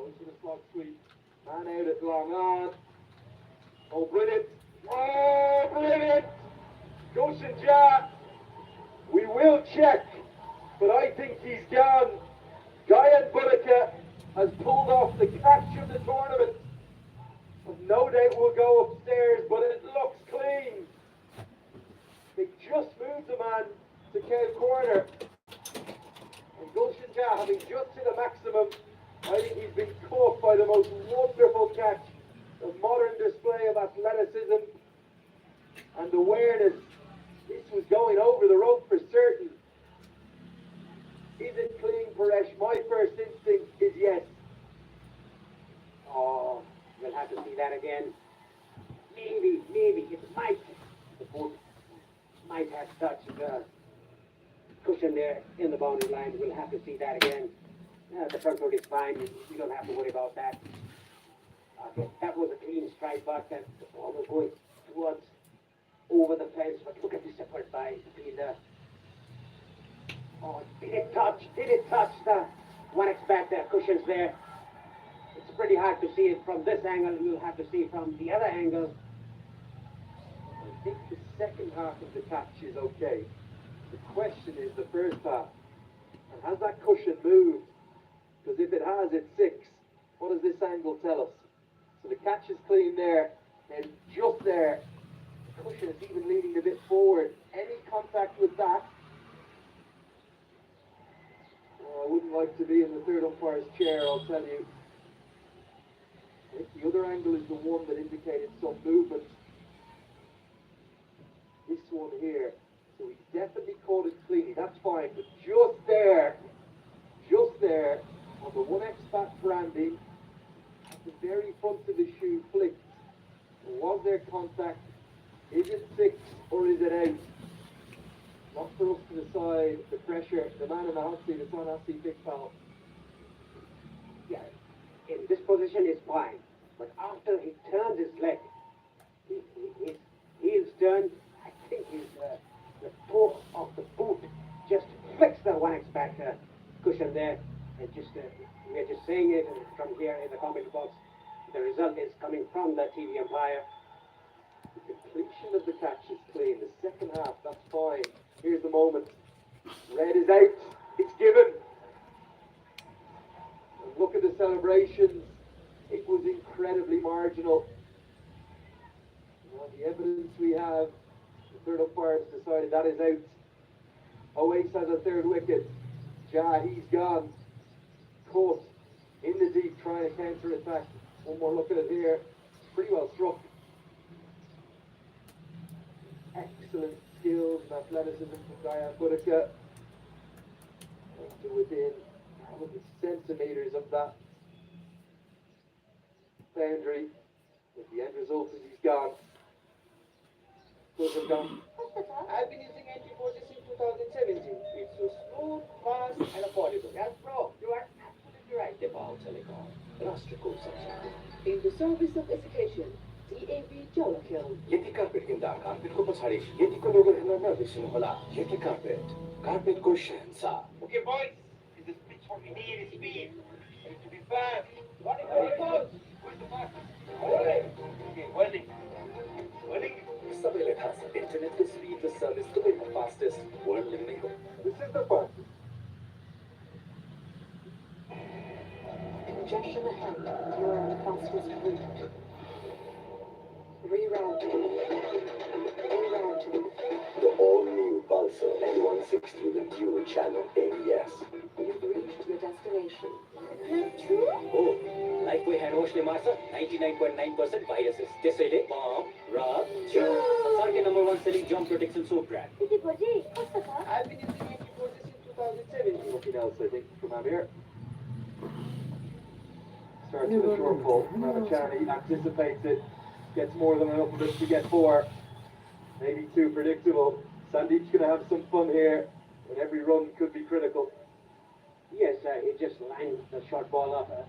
Goes for the slot sweep. Man out at long on. Oh, brilliant. Oh, brilliant. Goshen Ja. We will check, but I think he's gone. Guyan Bullock has pulled off the catch of the tournament. No doubt will go upstairs, but it looks clean. They just moved the man to Cow Corner. And Gulshan Ja, having just hit a maximum, I think he's been caught by the most wonderful catch. A modern display of athleticism and awareness. This was going over the rope for certain. Is it clean, Paresh? My first instinct is yes. Oh, we'll have to see that again. Maybe, it might. The boat might have touched the cushion there in the boundary line. We'll have to see that again. The front foot is fine. We don't have to worry about that. Okay, that was a clean strike, but that ball was going towards over the fence. But look at this effort by the fielder. Oh, did it touch the one expect cushions there? It's pretty hard to see it from this angle. You'll have to see it from the other angle. I think the second half of the catch is okay. The question is the first half. And has that cushion moved? Because if it has, it's 6. What does this angle tell us? So the catch is clean there, and just there, the cushion is even leaning a bit forward. Any contact with that? Oh, I wouldn't like to be in the third umpire's chair, I'll tell you. I think the other angle is the one that indicated some movement. This one here. So he definitely caught it cleanly. That's fine. But just there, on the 1x-Bat branding, at the very front of the shoe flicked. Was there contact? Is it 6 or is it out? Not for us to decide. The pressure, the man in the hot seat, it's on hot seat, big pal. Yeah, in this position is fine. But after he turns his leg, his heels turned, I think the toe of the boot just flicks the 1x-Bat cushion there. And just we're just saying it from here in the comment box. The result is coming from the TV umpire. The completion of the catch is clean. The second half, that's fine. Here's the moment. Red is out. It's given. And look at the celebrations. It was incredibly marginal. Now, the evidence we have, the third umpire has decided that is out. Oace has a third wicket. Ja, he's gone. Caught in the deep trying to counter-attack. One more look at it here. Pretty well struck. Excellent skills and athleticism from Guyan Bullock. To within probably centimetres of that boundary. But the end result is he's gone. Close gone. I've been using anti-40 since 2017. It's so smooth, fast, and affordable. Yes, bro, you are absolutely right. Nepal Telecom. Rastriko Samsung. In the service of education, DAV Jolakil. Yeti carpet kinda carpet ko pasari yeti ko logo hena na visnu hola yeti carpet ko shensa. Okay, boys, is this pitch what we need is speed. It to be fast. What is the goes? Where's the mark? Okay, welding. Sabele has internet to speed the service to be the fastest world living. This is the fun. Congestion ahead. You're on the fastest route. Rerouting. The all-new Pulsar N160 with dual channel ABS. You've reached your destination. Oh, like we had Oshle Masa, 99.9% viruses. त्यसैले bomb, rub, chew. संसारको #1 selling germ protection soap brand. I've been using anti-40 since 2017. Nothing else, I think, from Amir. Starts with a short ball. Ramachani anticipates it. Gets more than enough of it to get 4. Maybe too predictable. Sandeep's going to have some fun here. And every run could be critical. Yes, he just lined the short ball up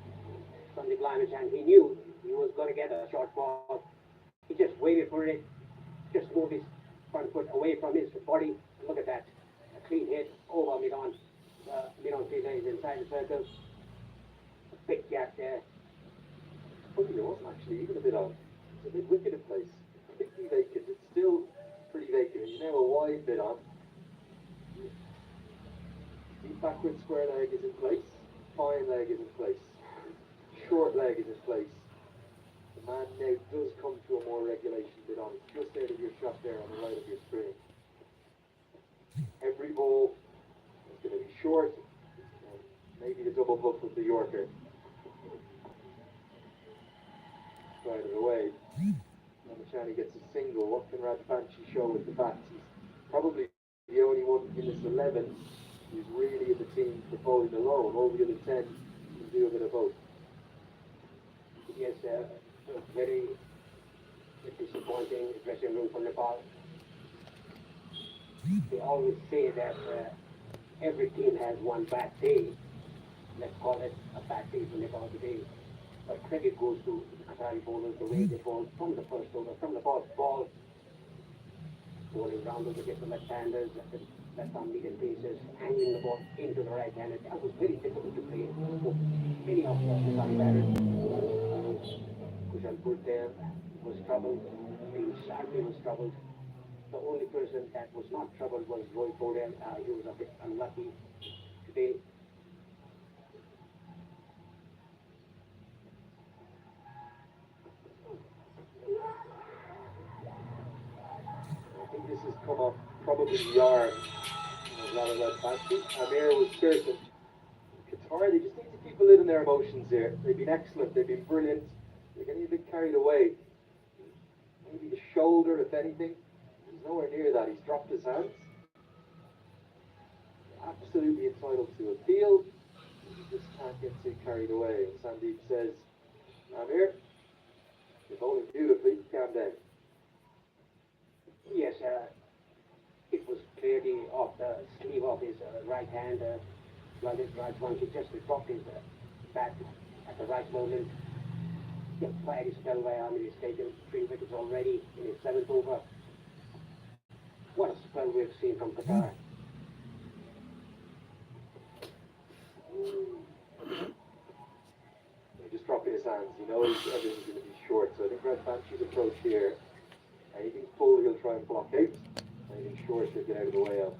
from the blind and he knew he was going to get a short ball. He just waited for it, just moved his front foot away from his body. Look at that, a clean hit over mid-on. Mid-on fielder is inside the circle. big gap there. Probably there wasn't actually even a bit on. It's a bit wicked in place. Completely vacant. It's still pretty vacant. There's now a wide bit on. Deep backward square leg is in place. Fine leg is in place. Short leg is in place. The man now does come to a more regulation bit on. It's just out of your shot there on the right of your screen. Every ball is going to be short. Maybe the double hook with the Yorker. Right of the way. Namachani gets a single. What can Rajbanshi show with the bats? He's probably the only one in this 11 who's really in the team for bowling alone. All the other 10 can do a bit of both. Yes, very disappointing dressing room for Nepal. They always say that every team has one bad day. Let's call it a bad day for Nepal today. But credit goes to the Qatari bowlers, the way they bowled from the first over, from the first ball, bowling round over, get the left-handers, left-arm medium paces, hanging the ball into the right-hander. That was very difficult to play for many of the Nepali batters. Kushanpur there was troubled, Team Sharkey was troubled. The only person that was not troubled was Roy Podel. He was a bit unlucky today. I think this has come off probably the arm. Rather than fancy. Amir was certain. Qatar, they just need to keep a lid on their emotions here. They've been excellent, they've been brilliant. They're getting a bit carried away. Maybe the shoulder, if anything. He's nowhere near that. He's dropped his hands. Absolutely entitled to appeal. He just can't get too carried away. And Sandeep says, Amir, you're bowling beautifully. Calm down. Yes, it was clearly off the sleeve of his right hand. While his right one, he just dropped his bat at the right moment. The flag is spelled by Amir. He's taken 3 wickets already in his 7th over. What a spell we've seen from Qatar. He's just dropping his hands. He knows everything's going to be short. So I think Red Banshee's approach here. Anything full, he'll try and block out. Anything short, he'll get out of the way of.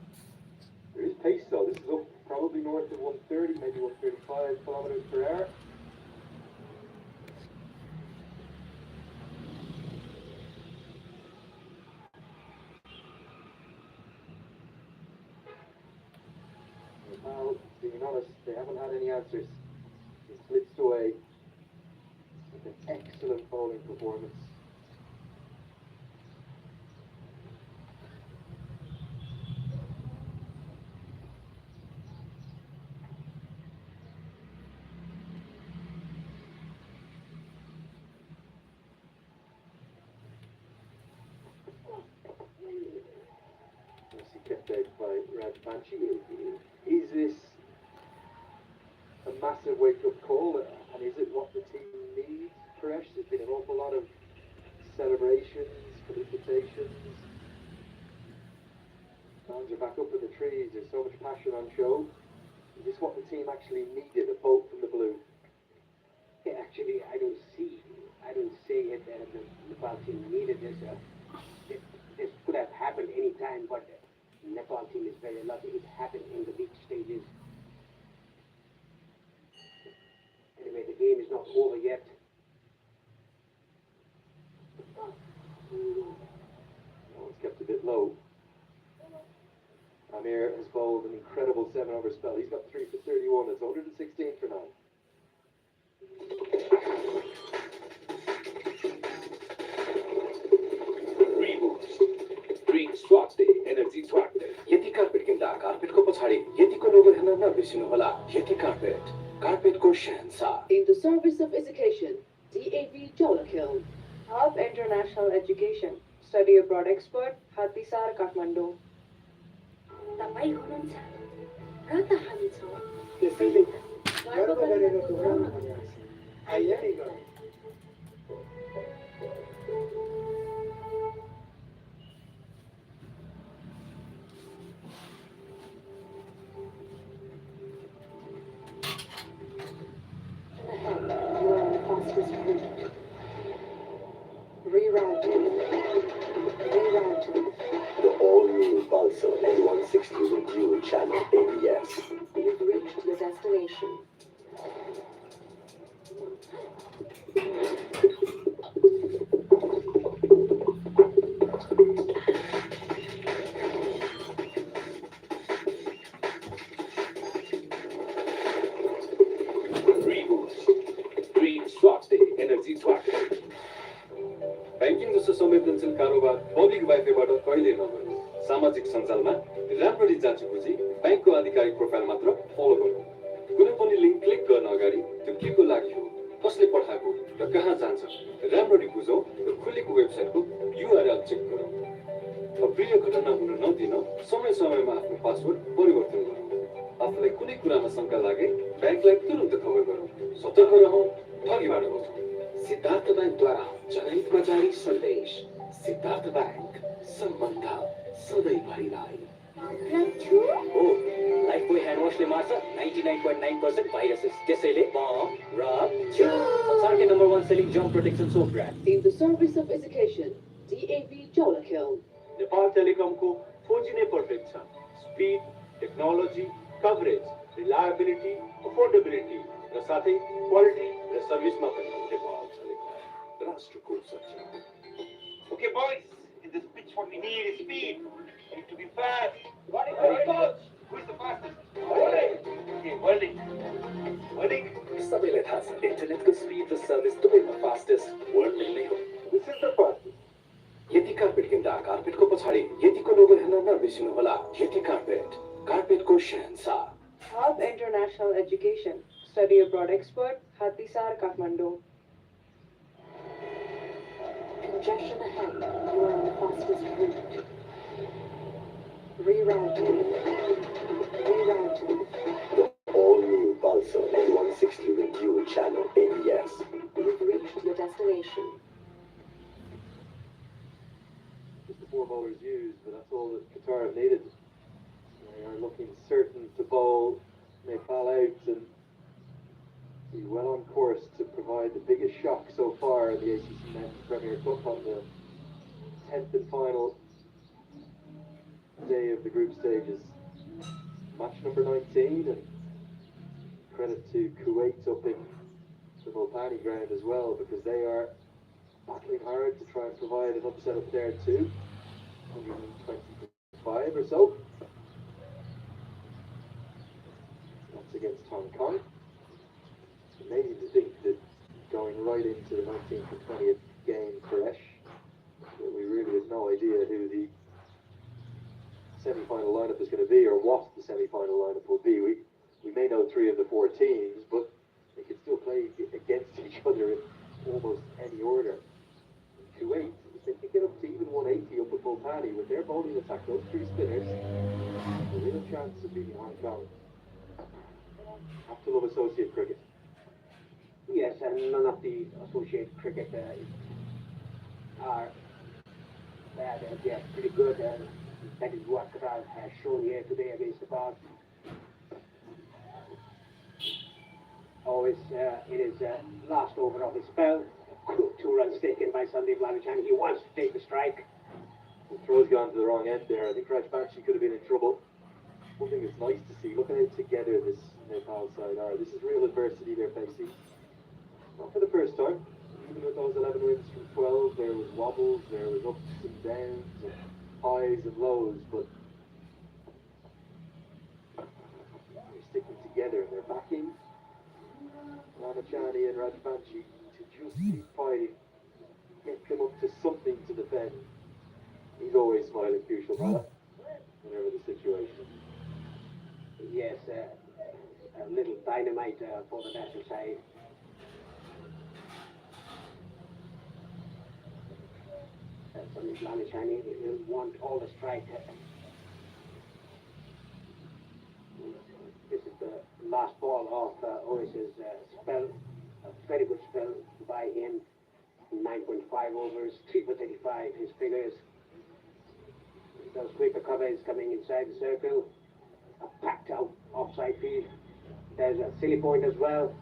There is pace though. This is up probably north of 130, maybe 135 kilometers per hour. Now, being honest, they haven't had any answers. He's blitzed away with an excellent bowling performance. Kept out by Raj Banshee. Is this a massive wake-up call, and is it what the team needs, Paresh? There's been an awful lot of celebrations, felicitations. Fans are back up in the trees, there's so much passion on show. Is this what the team actually needed, a bolt from the blue? Yeah, actually, I don't say it that the Nepal team needed this. This could have happened any time, but the Nepal team is very lucky. It happened in the league stages. Anyway, the game is not over yet. No one's kept a bit low. Amir has bowled an incredible 7-over spell. He's got 3 for 31. It's 116 for 9. स्वास्थ्य energy स्वास्थ्य यति carpet किन्दा कार्पेटको पछाडि यतिको लोगो हेर्न नबिर्सिनु होला यति कार्पेटको शहंशाह In the service of education, DAV Jolakil. Hub International Education. Study abroad expert, Hatisar, Kathmandu. तपाईँ हुनुहुन्छ र त हामी छौँ त्यसैले गर्व गरेर दोहोऱ्याउन मनपर्छ आइए गरौँ कारोबार पब्लिक वाइफाईबाट कहिले नगर्नु। सामाजिक सञ्जालमा राम्ररी जाँची बुझी ब्याङ्कको आधिकारिक प्रोफाइल मात्र फलो गर्नु। कुनै पनि लिङ्क क्लिक गर्न अगाडि त्यो केको लागि हो, कसले पठाएको र कहाँ जान्छ राम्ररी बुझौँ र खुलेको वेबसाइटको URL चेक गरौँ। अप्रिय घटना हुन नदिन समय समयमा आफ्नो पासवर्ड परिवर्तन गरौँ। आफूलाई कुनै कुरामा शङ्का लागे ब्याङ्कलाई तुरुन्त खबर गरौँ। सतर्क रहौँ, ठगीबाट बचौँ। सिद्धार्थ ब्याङ्कद्वारा जनहितमा जारी सन्देश। सिद्धार्थ ब्याङ्क, सम्बन्ध सधैँभरिलाई। रन्छु हो लाइफबोय ह्यान्ड वासले मार्छ 99.9% भाइरसेस। त्यसैले बम र संसारकै number 1 selling germ protection soap brand. In the service of education, DAV Jolakil. Nepal टेलिकमको 4G नै पर्फेक्ट छ। Speed, technology, coverage, reliability, affordability र साथै क्वालिटी र सर्भिसमा पनि नेपाल टेलिकम राष्ट्रको सच्चा। Okay, boys, in this pitch what we need is speed. We need to be fast. Ready, coach. Who's the fastest? Okay, welding. Welding. सबैलाई थाहा छ इन्टरनेटको स्पिड र सर्भिस दुवैमा फास्टेस्ट वर्ल्ड नै हो। This is the fastest. यति carpet किन्दा कार्पेटको पछाडि यतिको लोगो हेर्न नबिर्सिनुहोला। यति carpet, कार्पेटको Shahenshah. Hub International Education. Study abroad expert, Hatisar, Kathmandu. congestion ahead. You are on the fastest route. Rerouting. Rerouting. All-new Pulsar N160 with dual channel ABS. You've reached your destination. Just the 4 bowlers used, but that's all that Qatar have needed. They are looking certain to bowl Nepal out and be well on course to provide the biggest shock so far in the ACC Men's Premier Cup on the 10th and final day of the group stages. Match number 19, and credit to Kuwait up in the Mulpani ground as well, because they are battling hard to try and provide an upset up there too. 125 or so. That's against Hong Kong. It's amazing to think that going right into the 19th and 20th game fresh, that we really have no idea who the semi-final lineup is going to be, or what the semi-final lineup will be. We may know 3 of the 4 teams, but they could still play against each other in almost any order. In Kuwait, if they could get up to even 180 up at Mulpani with their bowling attack, those 3 spinners, a real chance of beating Hong Kong. Have to love associate cricket. Yes, and none of the associate cricket are bad. They are pretty good. That is what Qatar has shown here today against Nepal. Always, it is last over of the spell. 2 runs taken by Sandeep Lalachan. He wants to take the strike. The throw's gone to the wrong end there. I think Rajbanshi could have been in trouble. One thing that's nice to see, look at how together this Nepal side are. This is real adversity they're facing. Not for the first time. Even with those 11 wins from 12, there was wobbles, there was ups and downs, and highs and lows, but they're sticking together and they're backing Ramachani and Rajbanshi to just keep fighting, get them up to something to defend. He's always smiling, Kushal Bala, whatever the situation. Yes, a little dynamite for the national side. Sandeep Lalachan, he'll want all the strike. This is the last ball of Oris's spell. A very good spell by him. 9.5 overs, 3 for 35, his figures. Those quicker covers coming inside the circle. A packed out offside field. There's a silly point as well.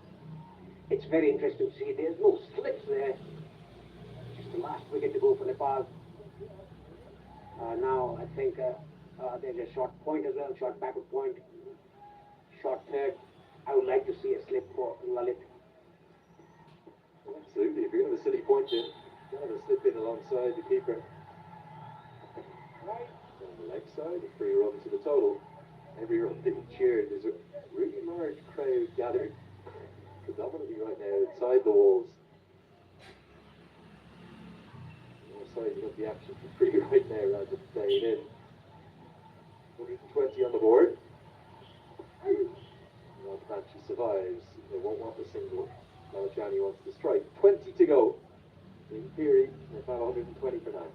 It's very interesting to see. There's no slips there. Just the last wicket to go for Nepal. Now I think there's a short point as well, short backward point, short third. I would like to see a slip for Lalit. Absolutely, if you're going to have a silly point in, you have a slip in alongside the keeper. On the leg side, a free run to the total. Every run being cheered. There's a really large crowd gathered, predominantly right now inside the walls. sizing up the action for free right now rather than staying in. 120 on the board. She survives. They won't want the single. Johnny wants to strike. 20 to go. In theory, about 120 for now.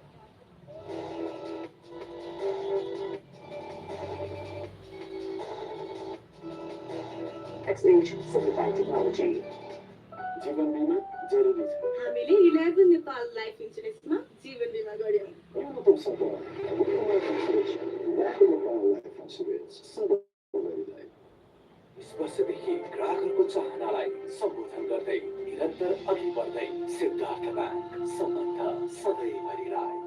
Extension simplified technology. जीवन बीमा जरुरी छ हामीले 11 Nepal life इन्सुरेन्समा जीवन बिमा गर्यौं न्यूनतम सम्पर्क नेपाल लाइफ इन्सुरेन्स सबैलाई इस वर्षदेखि ग्राहकहरूको चाहनालाई सम्बोधन गर्दै निरन्तर अघि बढ्दै सिद्धार्थ ब्याङ्क सम्बन्ध सधैँभरि रहे।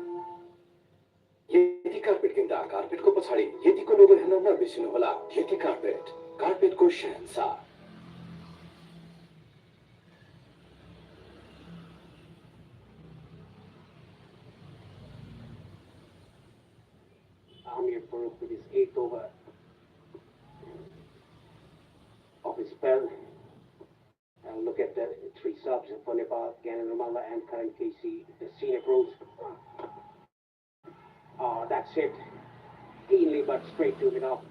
यति कार्पेट किन्दा कार्पेटको पछाडि यतिको लोगो हेर्न नबिर्सिनुहोला। यति कार्पेटको शहंशाह। Amir Farooq with his 8th over of his spell. And look at the 3 subs for Nepal, Gannon Ramallah and Karan Casey, the senior pros. Oh, that's it. Keenly but straight to it off.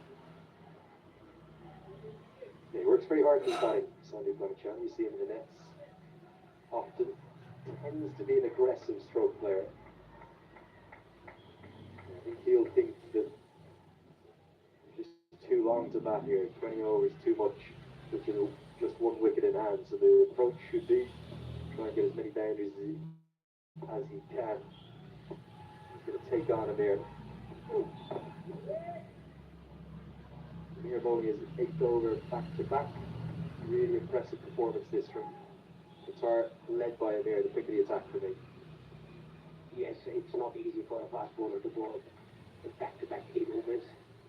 He works very hard this time, Sandy Blanchard. You see him in the nets. Often tends to be an aggressive stroke player. I think he'll think that just too long to bat here. 20 overs too much, with just 1 wicket in hand. So the approach should be try and get as many boundaries as he can. He's going to take on him there. Amir bowling his 8th over back-to-back. Really impressive performance this from Qatar, led by Amir, the pick of the attack for me. Yes, it's not easy for a fast bowler to bowl back-to-back 8 overs.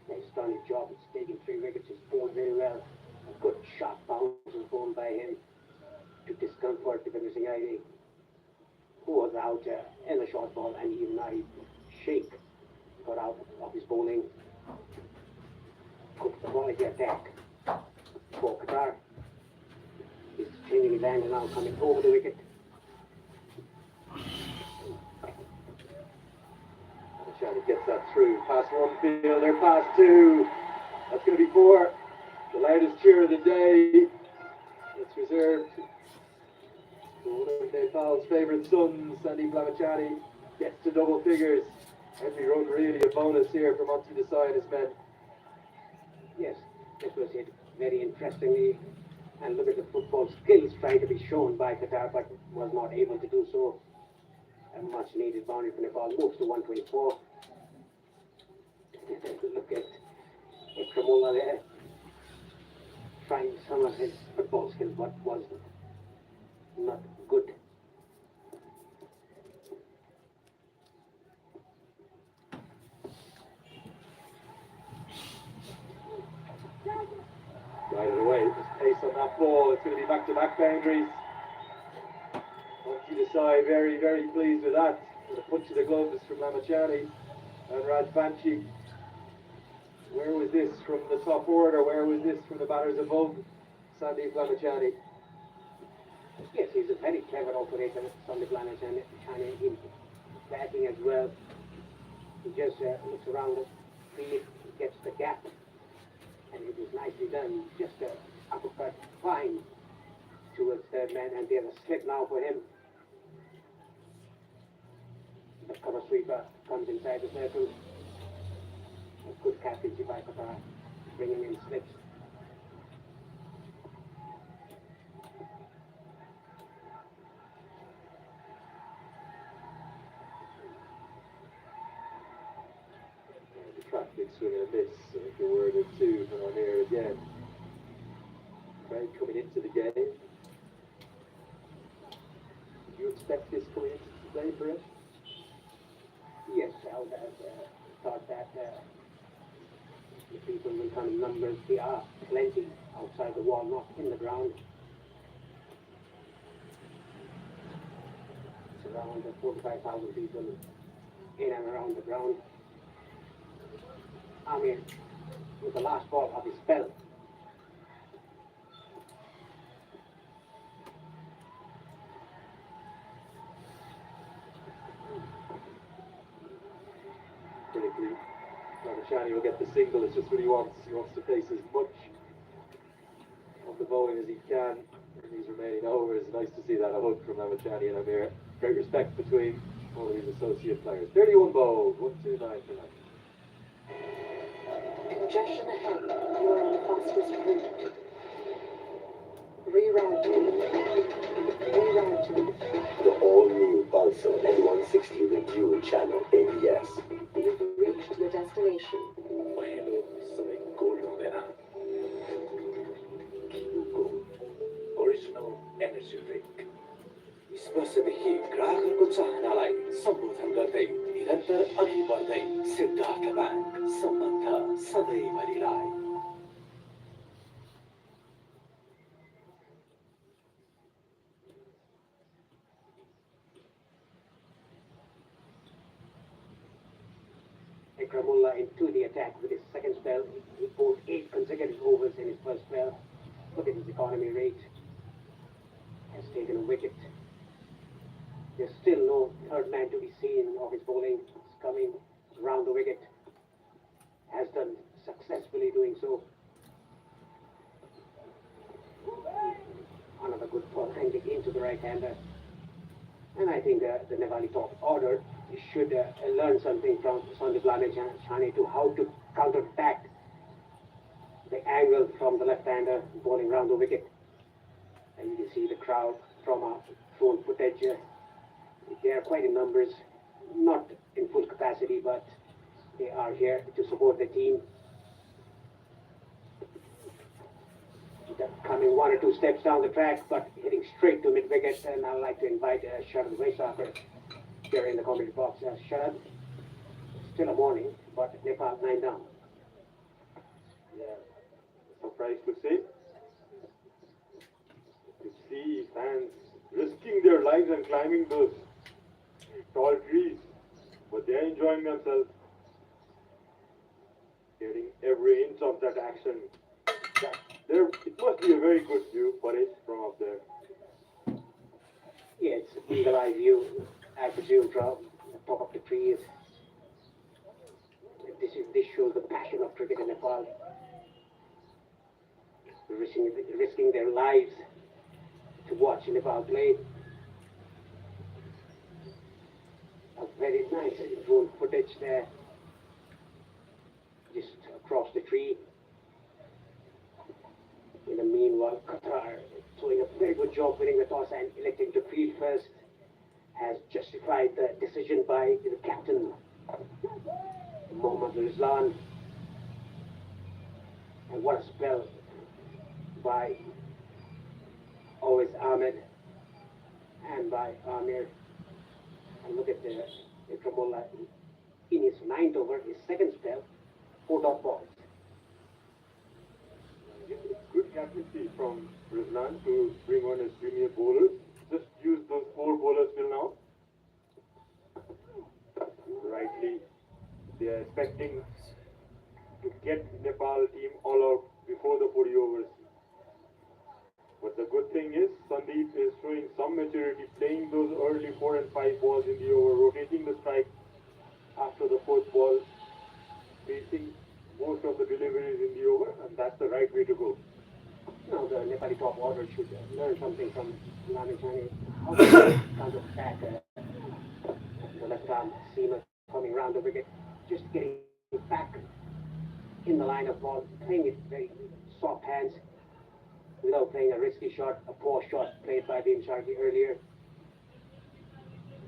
He's done his job. He's taken 3 wickets. He's bowled very well. A good sharp bounce was bowled by him to discomfort the finishing ID, who was out in the short ball, and even Nahi Sheikh got out of his bowling. Good quality attack for Qatar. He's changing his angle now, coming over the wicket. Shani gets that through. Past 1 fielder, past 2. That's going to be 4. The loudest cheer of the day. It's reserved for one of Nepal's favourite sons, Sandy Blamachani. Gets to double figures. Every run really a bonus here for Monty Desai and his men. Yes, that was it. Very interestingly. And look at the football skills trying to be shown by Qatar, but was not able to do so. A much needed boundary for Nepal. Moves to 124. Look at Kramola there. Trying some of his football skills, but was not good. Right away, just pace on that ball. It's going to be back-to-back boundaries. Monty Desai very, very pleased with that. And a punch of the gloves from Lamachani and Raj Banchi. Where was this from the top order? Where was this from the batters above Sandeep Lamachani? Yes, he's a very clever operator, Sandeep Lamachani, in batting as well. He just looks around the field, gets the gap, and it is nicely done. Just a uppercut, fine towards third man, and there's a slip now for him. The cover sweeper comes inside the circle. A good captaincy by Qatar, bringing in slips. The track big swing and a miss. I think a word or two from Amir again. Crowd coming into the game. Did you expect this coming into today, Brett? Yes, I would have thought that the people will come in numbers. There are plenty outside the wall, not in the ground. It's around 45,000 people in and around the ground. Amir, with the last ball of his spell. Ramachani will get the single. It's just what he wants. He wants to face as much of the bowling as he can in these remaining overs. Nice to see that a hook from Ramachani and Amir. Great respect between all of these associate players. 31 bowled, 129 for night. Congestion ahead. You are on the fastest route. Rerouting. Rerouting. The all-new Pulsar N160 with dual channel ABS. You've reached your destination. पहेँलो सबै gold हुँदैन किनुको original energy drink स्पर्शदेखि ग्राहकहरूको चाहनालाई सम्बोधन गर्दै निरन्तर अघि बढ्दै Siddharth bank सम्बन्ध सधैँभरिलाई Ikramullah into the attack with his second spell. He bowled 8 consecutive overs in his first spell. Look at his economy rate. Has taken a wicket. There's still no third man to be seen of his bowling. It's coming round the wicket. Has done successfully doing so. Another good ball handing into the right-hander. And I think the Nepali top order should learn something from Sandeep Lamechani to how to counter-attack the angle from the left-hander bowling round the wicket. And you can see the crowd from our drone footage. They are quite in numbers, not in full capacity, but they are here to support the team. Coming 1 or 2 steps down the track, but hitting straight to mid-wicket. And I'd like to invite Sharad Vaisakar here in the commentary box. Sharad, still a morning, but Nepal 9 down. Yeah, surprised to say. To see fans risking their lives and climbing those tall trees, but they're enjoying themselves, getting every inch of that action. It must be a very good view for it from up there. Yeah, it's an eagle-eye view, I presume, from the top of the trees. This shows the passion of cricket in Nepal. Risking their lives to watch Nepal play. A very nice drone footage there, just across the tree. In the meanwhile, Qatar doing a very good job winning the toss and electing to field first, has justified the decision by the captain, Mohammad Rizlan. And what a spell by always Ahmed and by Amir. And look at the Ikramullah in his 9th over, his second spell, 4 dot balls. Good captaincy from Rizlan to bring on his junior bowlers. Just use those 4 bowlers till now. Rightly, they are expecting to get Nepal team all out before the 40 overs. But the good thing is, Sandeep is showing some maturity, playing those early 4 and 5 balls in the over, rotating the strike after the 4th ball, facing most of the deliveries in the over, and that's the right way to go. Now the Nepali top order should learn something from Lamechani. How to counter-attack the left-arm seamer coming round the wicket, just getting back in the line of ball, playing it very soft hands, without playing a risky shot, a poor shot played by Bhim Sharkey earlier.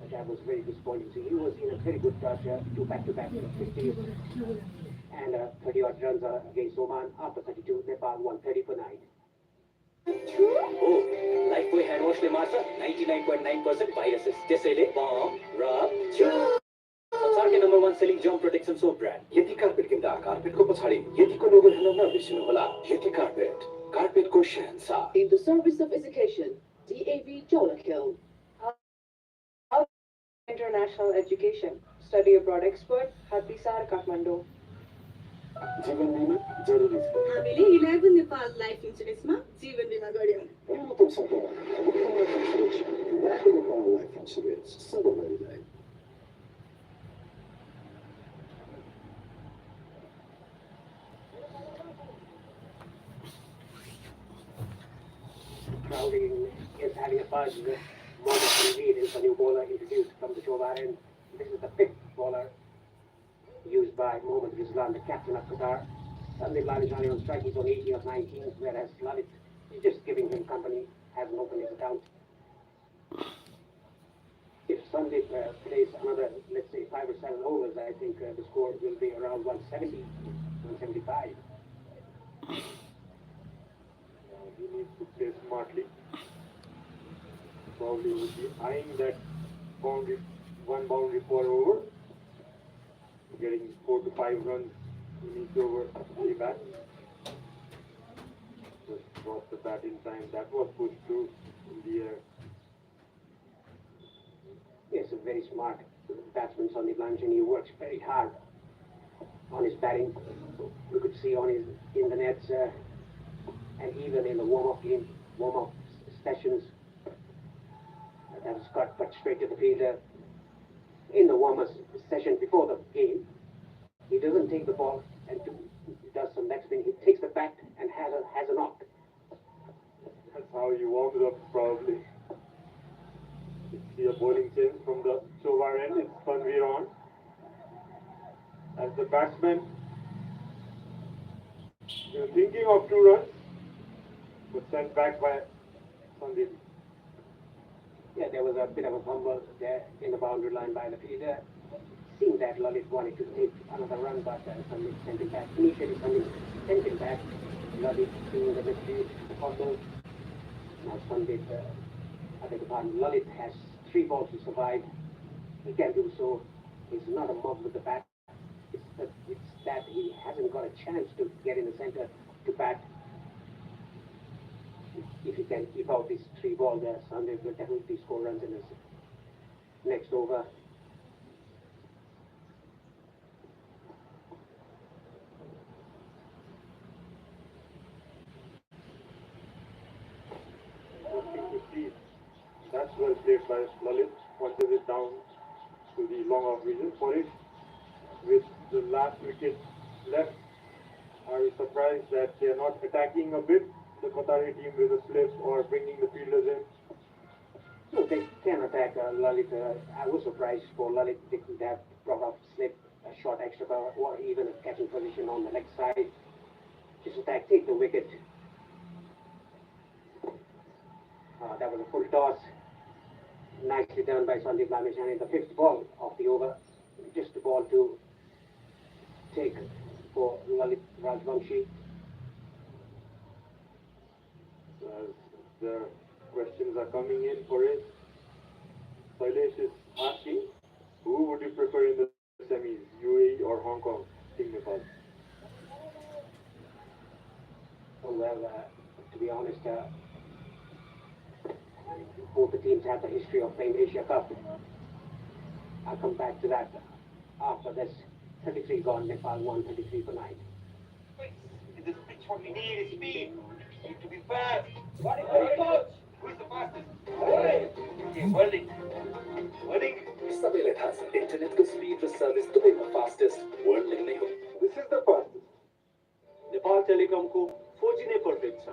But that was very disappointing. So he was in a very good touch, 2 back-to-back 50 and 30-odd runs against Oman after 32. Nepal 130 for 9. Oh, Lifebuoy hand washले मार्छ 99.9% viruses. त्यसैले bomb, rub, संसारकै number 1 selling jump protection soap brand यति carpet किन्दा कार्पेटको पछाडि यतिको लोगो हेर्न नबिर्सिनुहोला यति carpet कार्पेटको Shahenshah In the service of education, DAV Jolakil. International education. Study abroad expert, Hatisar Kathmandu. जीवन बीमा जरुरी छ हामीले 11 नेपाल लाइफ इन्सुरेन्समा जीवन बिमा गर्यौं न्यूनतम सम्पर्क मुख्यमन्त्री सुरक्षा नेपाल लाइफ इन्सुरेन्स सधैँभरिलाई was Mohammad Reed is the new bowler introduced from the Shobar end. This is the fifth bowler used by Mohammad Rizlan, the captain of Qatar. Sandeep Lalishani on strike, he's on 18 of 19, whereas Lalit is just giving him company, hasn't opened his account. If Sandeep plays another, let's say, 5 or 7 overs, I think the score will be around 170, 175. He needs to play smartly. Probably would be eyeing that boundary, one boundary per over, getting 4 to 5 runs in each over he bats. Just dropped the bat in time. That was pushed through in the air. Yes, a very smart batsman, Sandeep Lalishani. He works very hard on his batting. We could see on his in the nets and even in the warm-up sessions. That was cut straight to the fielder. In the warm-up session before the game, he doesn't take the ball and does some leg spin. He takes the bat and has a knock. That's how he warms up, probably. You see a bowling change from the Shobar end. It's Tanveer on. As the batsman, thinking of 2 runs, but sent back by Sandeep. Yeah, there was a bit of a fumble there in the boundary line by the fielder. Seemed that Lalit wanted to take another run, but Sandeep sent him back. Initially, Sandeep sent him back. Lalit seeing the misfield, fumble. Now Sandeep, I beg your pardon, Lalit has 3 balls to survive. He can do so. He's not a mob with the bat. It's that he hasn't got a chance to get in the center to bat. If he can keep out these 3 balls there, Sandeep will definitely score runs in his next over. Interesting to see. That's well played by Lalit. Punches it down to the long off vision. For it, with the last wicket left, are you surprised that they are not attacking a bit the Qatari team with a slip or bringing the fielders in? So they can attack Lalit. I was surprised for Lalit. They could have brought off slip, a short extra cover, or even a catching position on the leg side. Just attack, take the wicket. That was a full toss. Nicely done by Sandeep Lalishani. The 5th ball of the over. Just the ball to take for Lalit Rajvanshi. As the questions are coming in for it, Sailesh is asking, who would you prefer in the semis, UAE or Hong Kong, Team Nepal? Well, to be honest, both the teams have the history of playing Asia Cup. I'll come back to that after this. 33 gone, Nepal won 33 for 9. In this pitch, what we need is speed. We need to be fast. What is the coach? Who is the fastest? Okay, Worlding. Worlding. सबैलाई थाहा छ इन्टरनेटको speed र service दुवैमा fastest world नै हो This is the fastest. Nepal टेलिकमको 4G नै पर्फेक्ट छ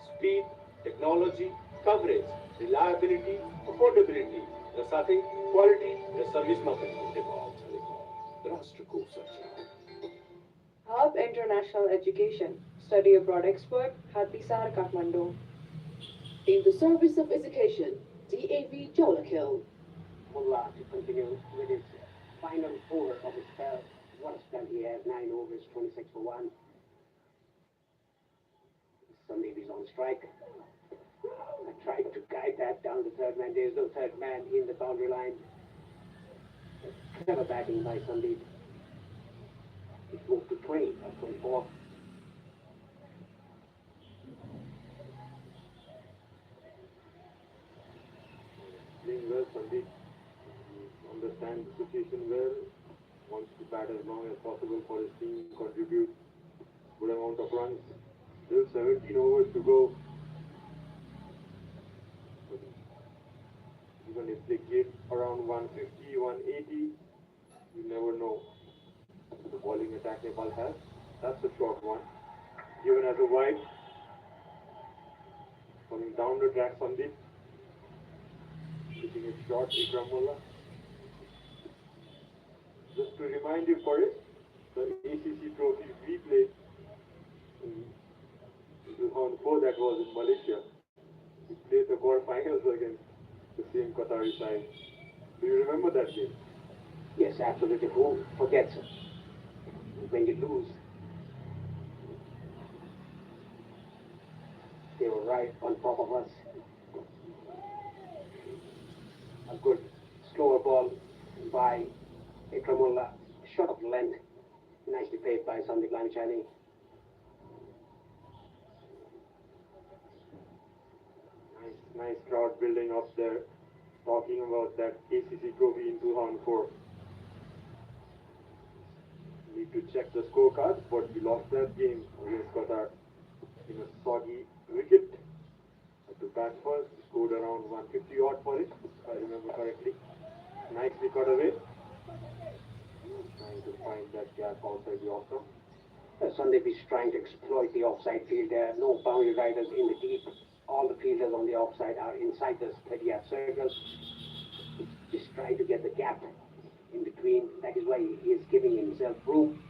speed technology coverage reliability affordability र साथै क्वालिटी र सर्भिसमा पनि नेपाल टेलिकम राष्ट्रको सञ्चार Hub International Education, Study Abroad Expert, Hatisar, Kathmandu. In the service of education, DAV Jolakil. Mullah to continue with his final over of his spell. What a spell he has, 9 overs, 26 for 1. Sandeep is on strike. I tried to guide that down the 3rd man. There's no 3rd man in the boundary line. Clever batting by Sandeep. It moved to 20 or 24. Playing well, Sandeep. He understands the situation well, wants to bat as long as possible for his team, contribute good amount of runs. Still 17 overs to go. Even if they get around 150, 180, you never know the bowling attack Nepal has. That's a short one. Given as a wide. Coming down the track, Sandeep. shot Ikramullah. Just to remind you for it, the ACC trophy we played in 2004, that was in Malaysia. We played the quarterfinals against the same Qatari side. Do you remember that game? Yes, absolutely. Who forgets it? When you lose, they were right on top of us. A good slower ball by Ikramullah, shot of length, nicely played by Sandeep Lamchani. Nice crowd building up there, talking about that ACC trophy in 2004. Need to check the scorecards, but we lost that game against Qatar in a soggy wicket. Had to bat first, scored around 150 odd for it, if I remember correctly. Nicely cut away. Trying to find that gap outside the off stump. Sandeep is trying to exploit the offside field. There are no boundary riders in the deep. All the fielders on the offside are inside the 30-yard circle. Just trying to get the gap in between. That is why he is giving himself room,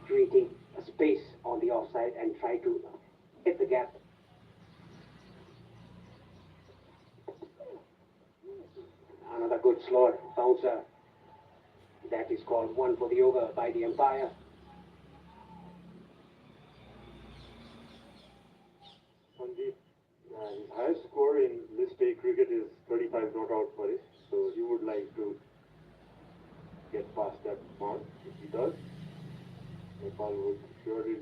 creating a space on the offside and try to hit the gap. Another good slower bouncer. That is called one for the over by the umpire. Sandeep, his highest score in list A cricket is 35 not out for it, so he would like to get past that mark. If he does, Nepal would surely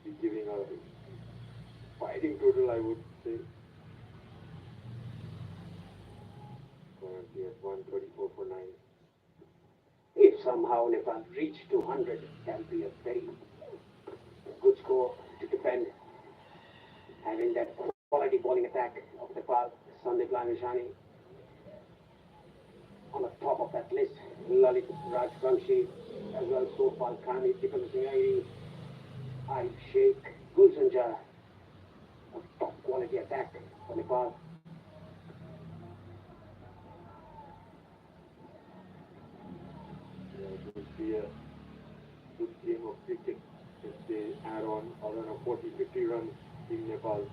be giving a fighting total, I would say. Currently at 134 for 9. If somehow Nepal reach 200, that will be a very good score to defend. Having that quality bowling attack of Nepal, Sandeep Lamchani. On the top of that list, Lalit Rajvanshi, as well as Gopal Khani, Tikam Singh, Arif Sheikh, Gulsanja. A top quality attack for Nepal. It would be a good game of cricket if they add on, I don't know, 40, 50 runs in Nepal.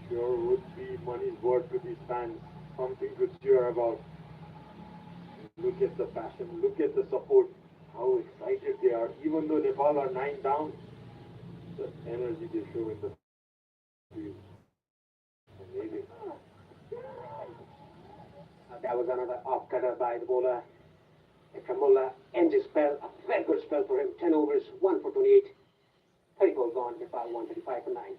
Sure would be money's worth to these fans. Something to cheer about. Look at the passion, look at the support, how excited they are. Even though Nepal are 9 down, the energy they show in the field. Amazing. That was another off cutter by the bowler. Ikramullah ends his spell, a very good spell for him. 10 overs, 1 for 28. 30 balls gone, Nepal 135 for 9.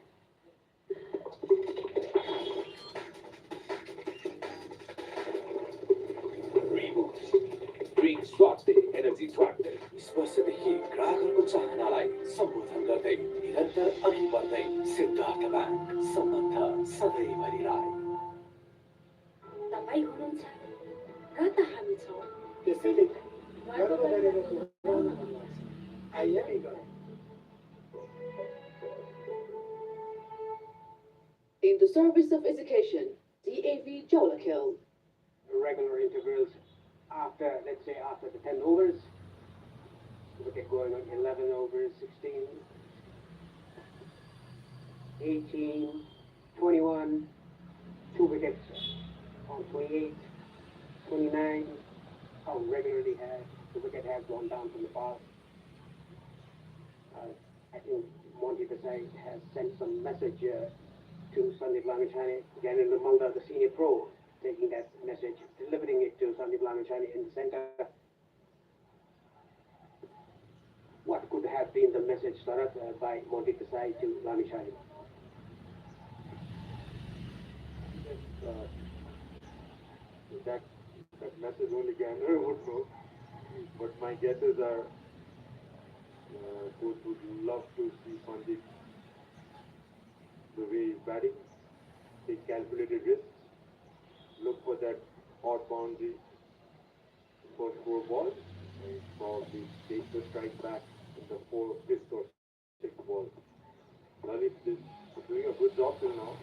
Drink स्वास्थ्य energy स्वास्थ्य स्पर्शदेखि ग्राहकहरूको चाहनालाई सम्बोधन गर्दै निरन्तर अघि बढ्दै Siddharth bank सम्बन्ध सधैँभरि राई तपाईँ हुनुहुन्छ र त हामी छौँ त्यसैले गर्व गरेर पुऱ्याउन मन लाग्छ आइएमै गर In the service of education, DAV Jolakil. regular intervals after, let's say, after the 10 overs. We get going on 11 overs, 16, 18, 21, 2 wickets on 28, 29. How regularly has the wicket has gone down from the past. I think Monty Desai has sent some message to Sandeep Lamchani, Ganendra Malda, the senior pro, taking that message, delivering it to Sandeep Lamchani in the center. What could have been the message, Sarat, by Monty Desai to Lamchani? That message only Gander would know, but my guesses are coach would love to see Sandeep the way he's batting, take calculated risks, look for that odd boundary for 4 balls, and probably take the strike back in the 5th or 6th ball. Lalit is doing a good job till now.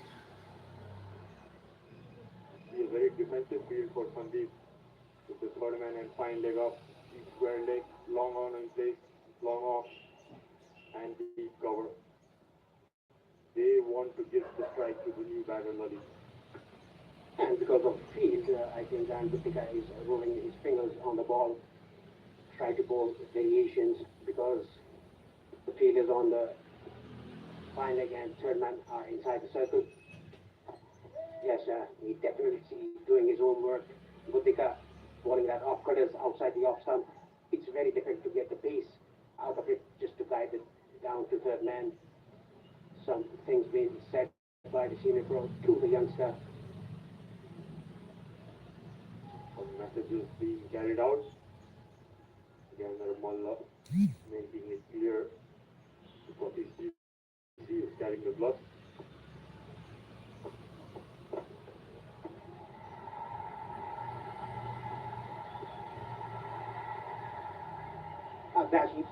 He's a very defensive field for Sandeep with the third man and fine leg up, deep square leg, long on in place, long off, and deep cover. They want to give the strike to the new batter Lalit. And because of field, I think Dan Guptika is rolling his fingers on the ball, try to bowl variations because the field is on the fine leg and third man are inside the circle. Yes, he definitely doing his own work. Guptika bowling that off cutters outside the off stump. It's very difficult to get the pace out of it just to guide it down to third man. Some things being said by the senior pro to the youngster. Some messages being carried out. Again, Mullah making it clear because he is carrying the gloves.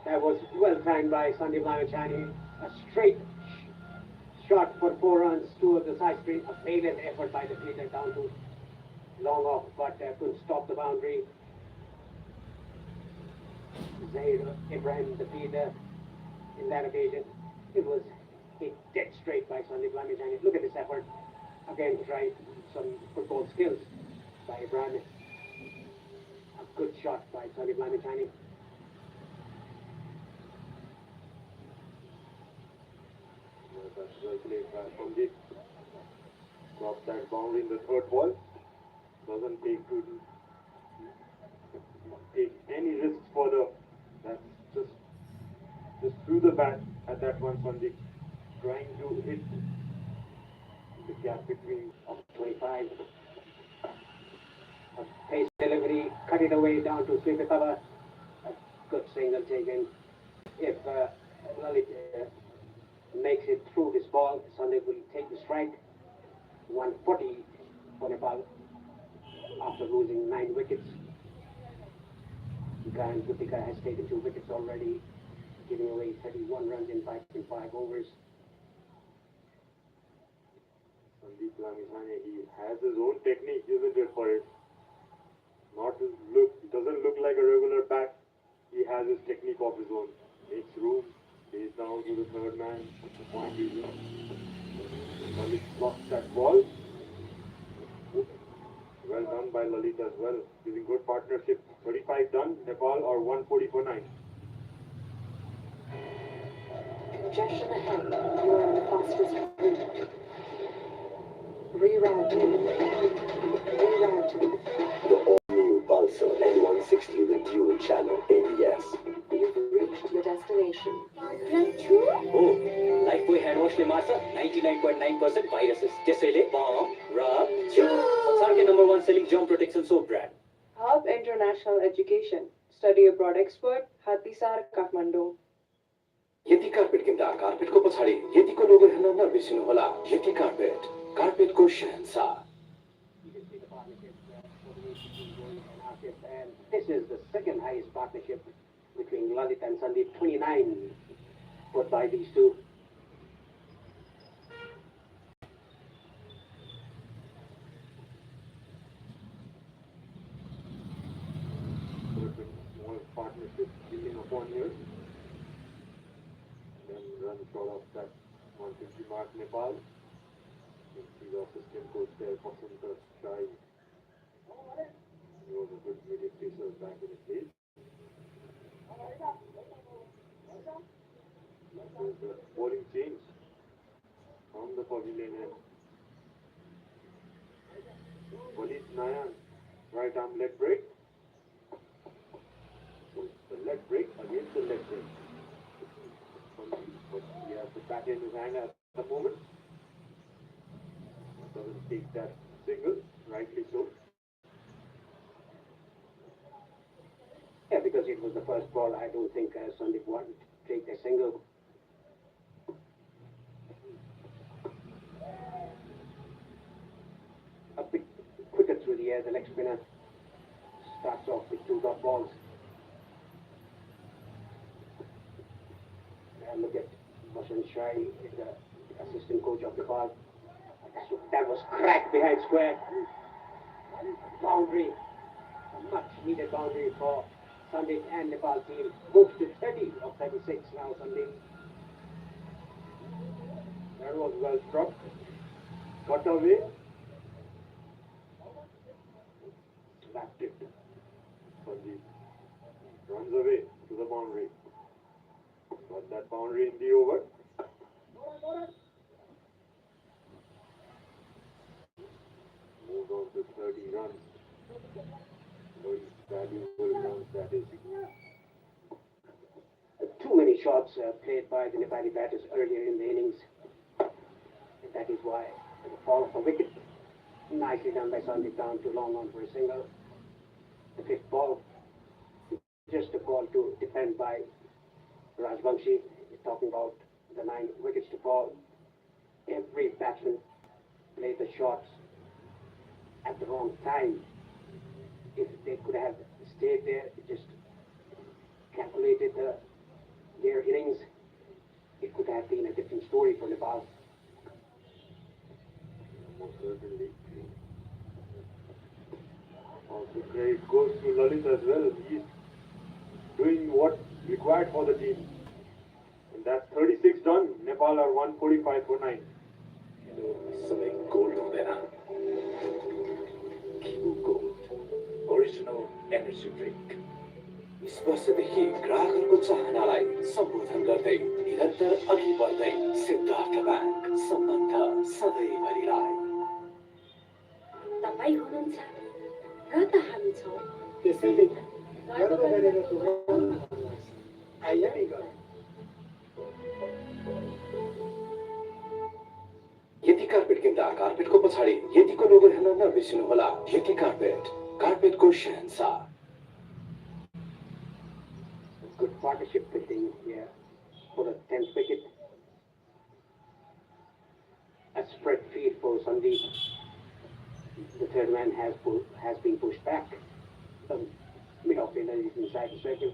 That was well timed by Sandeep Lamachani. A straight shot for 4 runs towards the side screen. A valiant effort by the fielder down to long off, but couldn't stop the boundary. Zaid Ibrahim, the fielder, in that occasion, it was hit dead straight by Sandeep Lamachani. Look at this effort. Again, tried some football skills by Ibrahim. A good shot by Sandeep Lamachani. That's well played by Sandeep. Drops that boundary in the third ball. Doesn't take any risks further. That's just through the bat at that one. Sandeep trying to hit the gap between 25. A pace delivery, cut it away down to sweep it cover. A good single taken. If Lalit makes it through this ball, Sandeep will take the strike. 140 for Nepal after losing 9 wickets. Brian Guptika has taken 2 wickets already, giving away 31 runs in 5.5 overs. Sandeep Lamachani, he has his own technique, isn't it, for it? Not his look, it doesn't look like a regular bat. He has his technique of his own. Makes room, stays down to the third man, point reason. Lalit blocks that ball. Well done by Lalit as well, giving good partnership. 35 done, Nepal or 140 for 9. Congestion ahead. You are on the fastest route. Rerouting. Rerouting. The all-new Pulsar N160 with dual channel ABS. You've reached your destination. Oh, Lifebuoy hand washले मार्छ 99.9% viruses. त्यसैले bomb, rub, chew. संसारकै number 1 selling germ protection soap brand. Hub International Education. Study abroad expert, Hatisar, Kathmandu. यति carpet किन्दा कार्पेटको पछाडि यतिको लोगो हेर्न नबिर्सिनुहोला। यति carpet, कार्पेटको Shahenshah. And this is the second highest partnership between Lalit and Sandeep. 29 put by these two. Small partnership building upon here. Then run short of that 150 mark Nepal. You can see the assistant coach there, Pasanta Shai. He was a good medium pacer back in his days. There's the bowling change from the pavilion end. Walid Nayan, right arm leg break. So the leg break against the leg break. But he has the bat in his hand at the moment. Doesn't take that single, rightly so. Yeah, because it was the first ball, I don't think Sandeep wanted to take a single. A bit quicker through the air, the leg spinner starts off with 2 dot balls. And look at Bashan Shai, the assistant coach of Nepal. That was cracked behind square. Boundary, a much needed boundary for Sandeep and Nepal team. Moves to 30 of 36 now, Sandeep. That was well struck. Cut away. Slapped it. Sandeep runs away to the boundary. Got that boundary in the over. Moved on to 30 runs. Very valuable runs, that is. Too many shots played by the Nepali batters earlier in the innings. And that is why the fall of a wicket. Nicely done by Sandeep, down too long on for a single. The fifth ball. Just a ball to defend by Rajvamshi. He's talking about the 9 wickets to fall. Every batsman played the shots at the wrong time. If they could have stayed there, just calculated their innings, it could have been a different story for Nepal. Most certainly. Also, credit goes to Lalit as well. He's doing what required for the team. And that's 36 done. Nepal are 145 for 9. सबै gold हुँदैन किबु gold original energy drink स्पर्शदेखि ग्राहकहरूको चाहनालाई सम्बोधन गर्दै निरन्तर अघि बढ्दै Siddharth bank सम्बन्ध सधैँभरिलाई तपाईँ हुनुहुन्छ र त हामी छौँ त्यसैले गर्व गरेर यति कार्पेट किन्दा कार्पेटको पछाडि यतिको लोगो हेर्न नबिर्सिनुहोला यति कार्पेटको शहंशाह good partnership building here for the 10th wicket. A spread feed for Sandeep. The third man has been pushed back. The mid-off-fielder is inside the circle.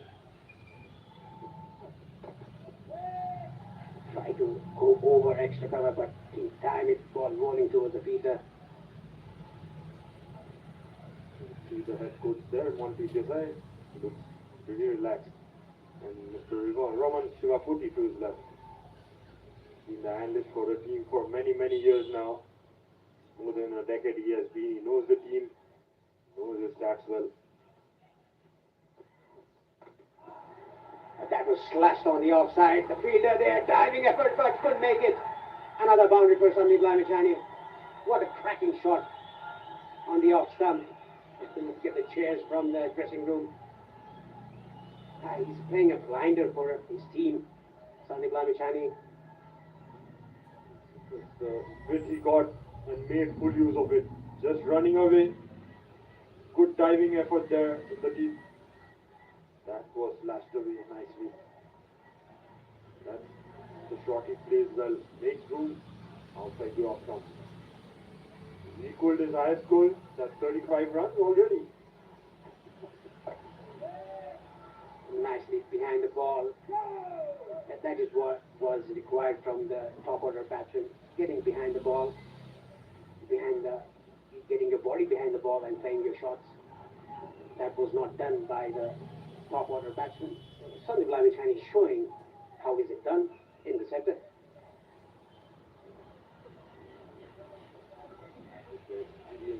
Try to go over extra cover, but in time it was rolling towards the feeder. See the head coach there, Monty Desai, looks pretty relaxed. And Mr. Roman Shivaputi to his left. Been the analyst for the team for many, many years now. More than a decade he has been. He knows the team, knows his stats well. That was slashed on the offside. The fielder there, diving effort, but couldn't make it. Another boundary for Sandeep Lamachani. What a cracking shot on the off stump. Look at the chairs from the dressing room. He's playing a blinder for his team, Sandeep Lamachani. The bit he got and made full use of it. Just running away. Good diving effort there in the team. That was lashed away nicely. That's the shot he plays well. Makes room outside the off stump. He equaled his highest goal. That's 35 runs already. Nicely behind the ball. That is what was required from the top order batsman. Getting behind the ball, getting your body behind the ball and playing your shots. That was not done by the top order batsman. Sandeep Lamachani is showing how is it done in the center.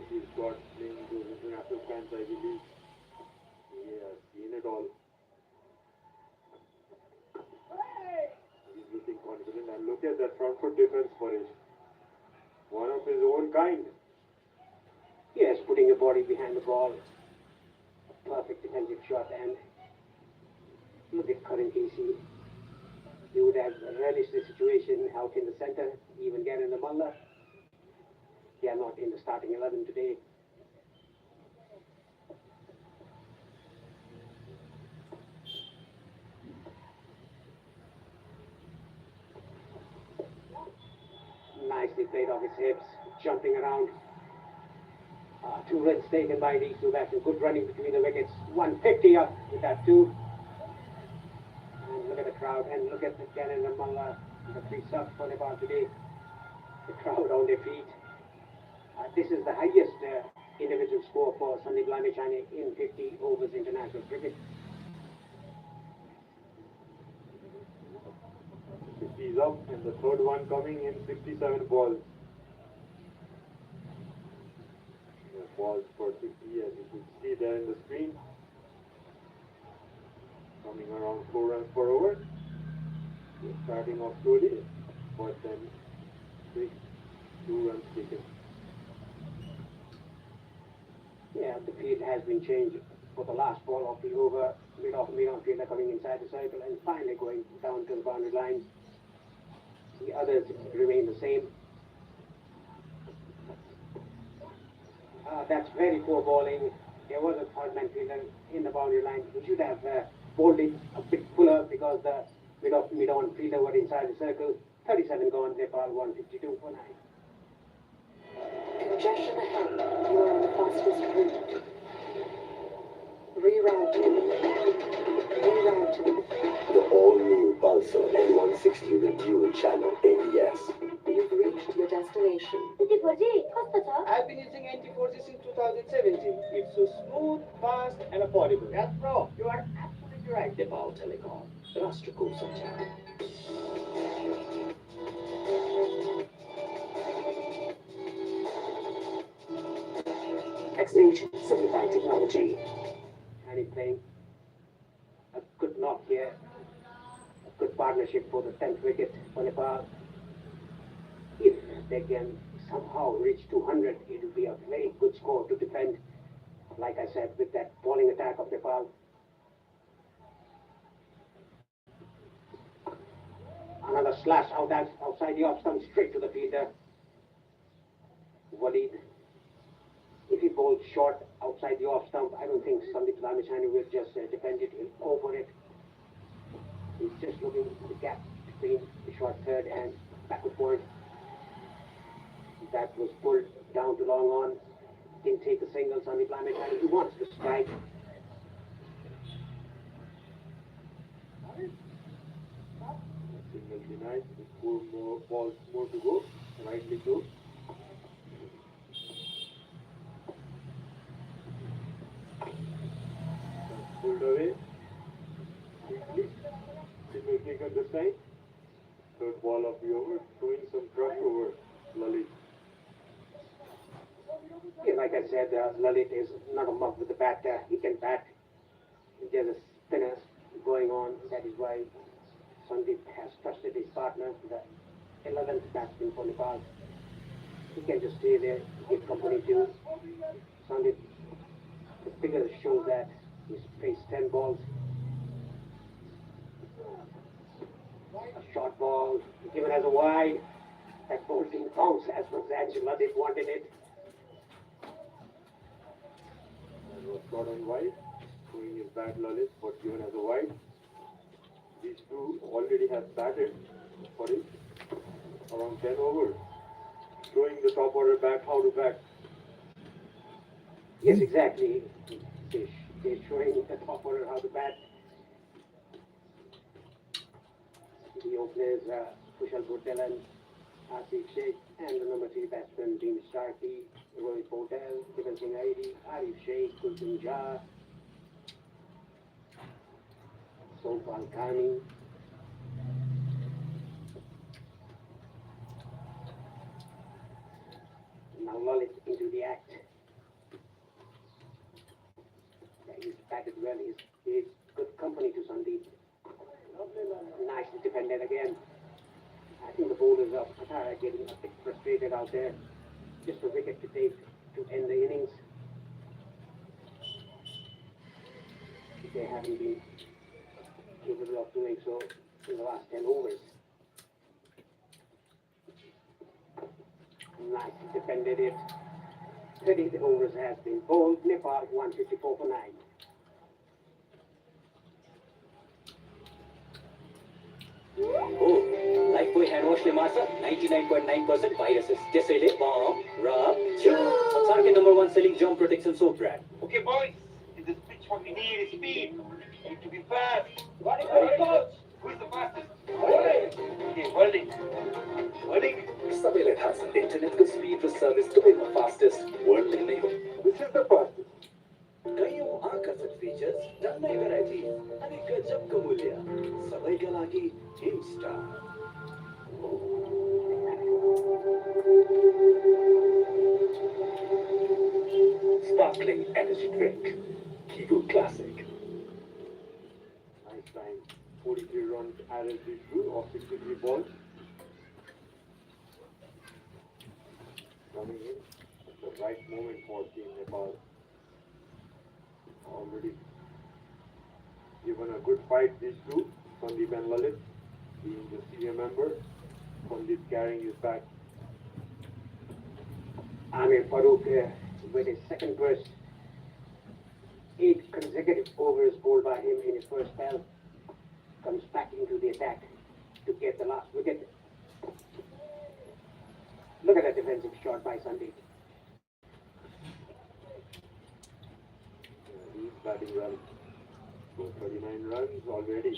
He's got playing those international fans, I believe. He has seen it all. He's looking confident, and look at that front foot defense for him. One of his own kind. Yes, putting your body behind the ball. Perfect defensive shot, and look at Karan Casey. He would have relished the situation out in the center, even get in the Mullah. They are not in the starting 11 today. Nicely played off his hips, jumping around. 2 runs taken by these two batsmen. Good running between the wickets. 150 up with that 2. And look at the crowd, and look at the Gannon and Mullah, the 3 subs for Nepal today. The crowd on their feet. This is the highest individual score Sandeep Lamechani in 50 overs international cricket. 50 is up, and the third one coming in 67 balls. Balls for 50, as you could see there in the screen. Coming around 4 runs per over. Starting off slowly, but then quick 2 runs taken. Yeah, the field has been changed for the last ball of the over. Mid-on fielder coming inside the circle and finally going down to the boundary line. The others remain the same. That's very poor bowling. There was a third man fielder in the boundary line. He should have bowled it a bit fuller because the mid-on fielder were inside the circle. 37 gone, Nepal 152 for 9. Congestion ahead. You are on the fastest route. Rerouting. Rerouting. The all-new Pulsar N160 with dual channel ABS. You've reached your destination. I've been using NT4G since 2017. It's so smooth, fast, and affordable. Yes, bro, you are absolutely right. Nepal Telecom, राष्ट्र को संचार. X-Stage Simplified Technology. And he's playing a good knock here. A good partnership for the 10th wicket for Nepal. If they can somehow reach 200, it will be a very good score to defend. Like I said, with that bowling attack of Nepal. Another slash outside the off stump, straight to the fielder. Walid. If he bowls short outside the off stump, I don't think Sandeep Lamechani will just defend it. He'll go for it. He's just looking at the gap between the short third and backward point. That was pulled down to long on. Didn't take a single. Sandeep Lamechani, he wants to strike. Single denied, with 4 more balls more to go. Rightly so. Pulled away quickly. Single kick at this time. Third ball of the over, showing some crush over Lalit. Yeah, like I said, Lalit is not a muff with the bat. He can bat. There's a spinner going on. That is why Sandeep has trusted his partner, the 11th batsman for Nepal. He can just stay there, give company to Sandeep. The figure shows that he's faced 10 balls. A short ball given as a wide. That ball didn't bounce as much as Lalit wanted it. And was short and wide, showing his bat Lalit, but given as a wide. These two already have batted for him around 10 overs, showing the top order bat how to bat. Yes, exactly. They're showing the top order how to bat. The openers, Kushal Bhuttelan, Asif Sheikh, and the number 3 batsman, Dean Sharkey, Rohit Patel, Kiran Singh Aidi, Arif Sheikh, Kulsum Jha, Sopal Khani. Now Lalit into the act. Yeah, he's batted well. He's good company to Sandeep. Nicely defended again. I think the bowlers of Qatar are getting a bit frustrated out there. Just a wicket to take to end the innings. They haven't been capable of doing so in the last 10 overs. Nicely defended it. 30 overs has been bowled. Nepal 154 for 9. Oh, Lifebuoy hand wash ले मार्छ 99.9% viruses. त्यसैले bomb, rub, संसारकै number 1 selling germ protection soap brand. Okay, boys, in this pitch, what we need is speed. We need to be fast. Running, coach! Who is the fastest? Okay, Worlding. Worlding. सबैलाई थाहा छ इन्टरनेटको speed र service दुवैमा fastest वर्ल्डले नै हो. This is the fastest. आकर्षक features, डल्लै भेराइटी अनि गजबको मूल्य सबैका लागि Himstar. Sparkling energy drink, Kigo Classic. Nice time. 43 runs added through of 63 balls. Coming in at the right moment for Team Nepal. Already given a good fight, these two, Sandeep and Lalit, being the senior member. Sandeep carrying his back. Amir Farooq with his second burst. 8 consecutive overs bowled by him in his first spell. Comes back into the attack to get the last wicket. Look at that defensive shot by Sandeep. He's batting well. So 39 runs already.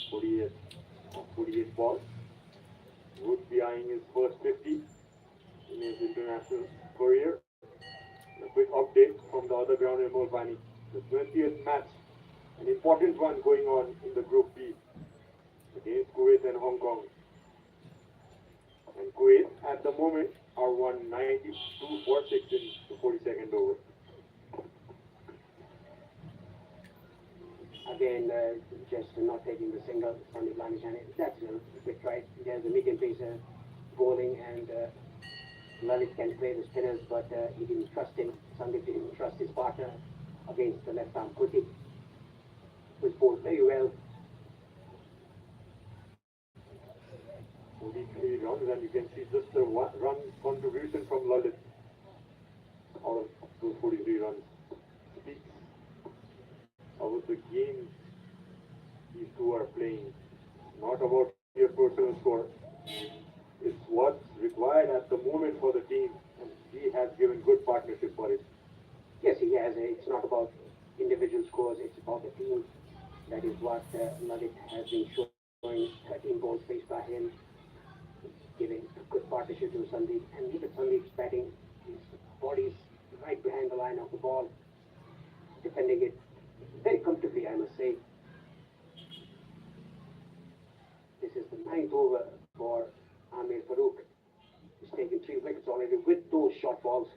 48 of 48 balls. Would be eyeing his first 50 in his international career. A quick update from the other ground in Mulvani. The 20th match, an important one going on in the Group B against Kuwait and Hong Kong. And Kuwait at the moment are 192 for 6 in the 42nd over. Again, just not taking the single from the Blanchani. That's a bit right. There's a medium pacer bowling, and Lalit can play the spinners, but he didn't trust him. Sandeep didn't trust his partner against the left arm Kuti, which bowled very well. 43 runs, and you can see just the one run contribution from Lalit out of those 43 runs. Speaks about the game these two are playing, not about your personal score. It's what's required at the moment for the team, and he has given good partnership for it. Yes, he has. It's not about individual scores, it's about the team. That is what Lalit has been showing. 13 balls faced by him, giving a good partnership to Sandeep. And look at Sandeep's batting. His body's right behind the line of the ball, defending it very comfortably, I must say. This is the 9th over for Amir Farooq. He's taken 3 wickets already with those short balls.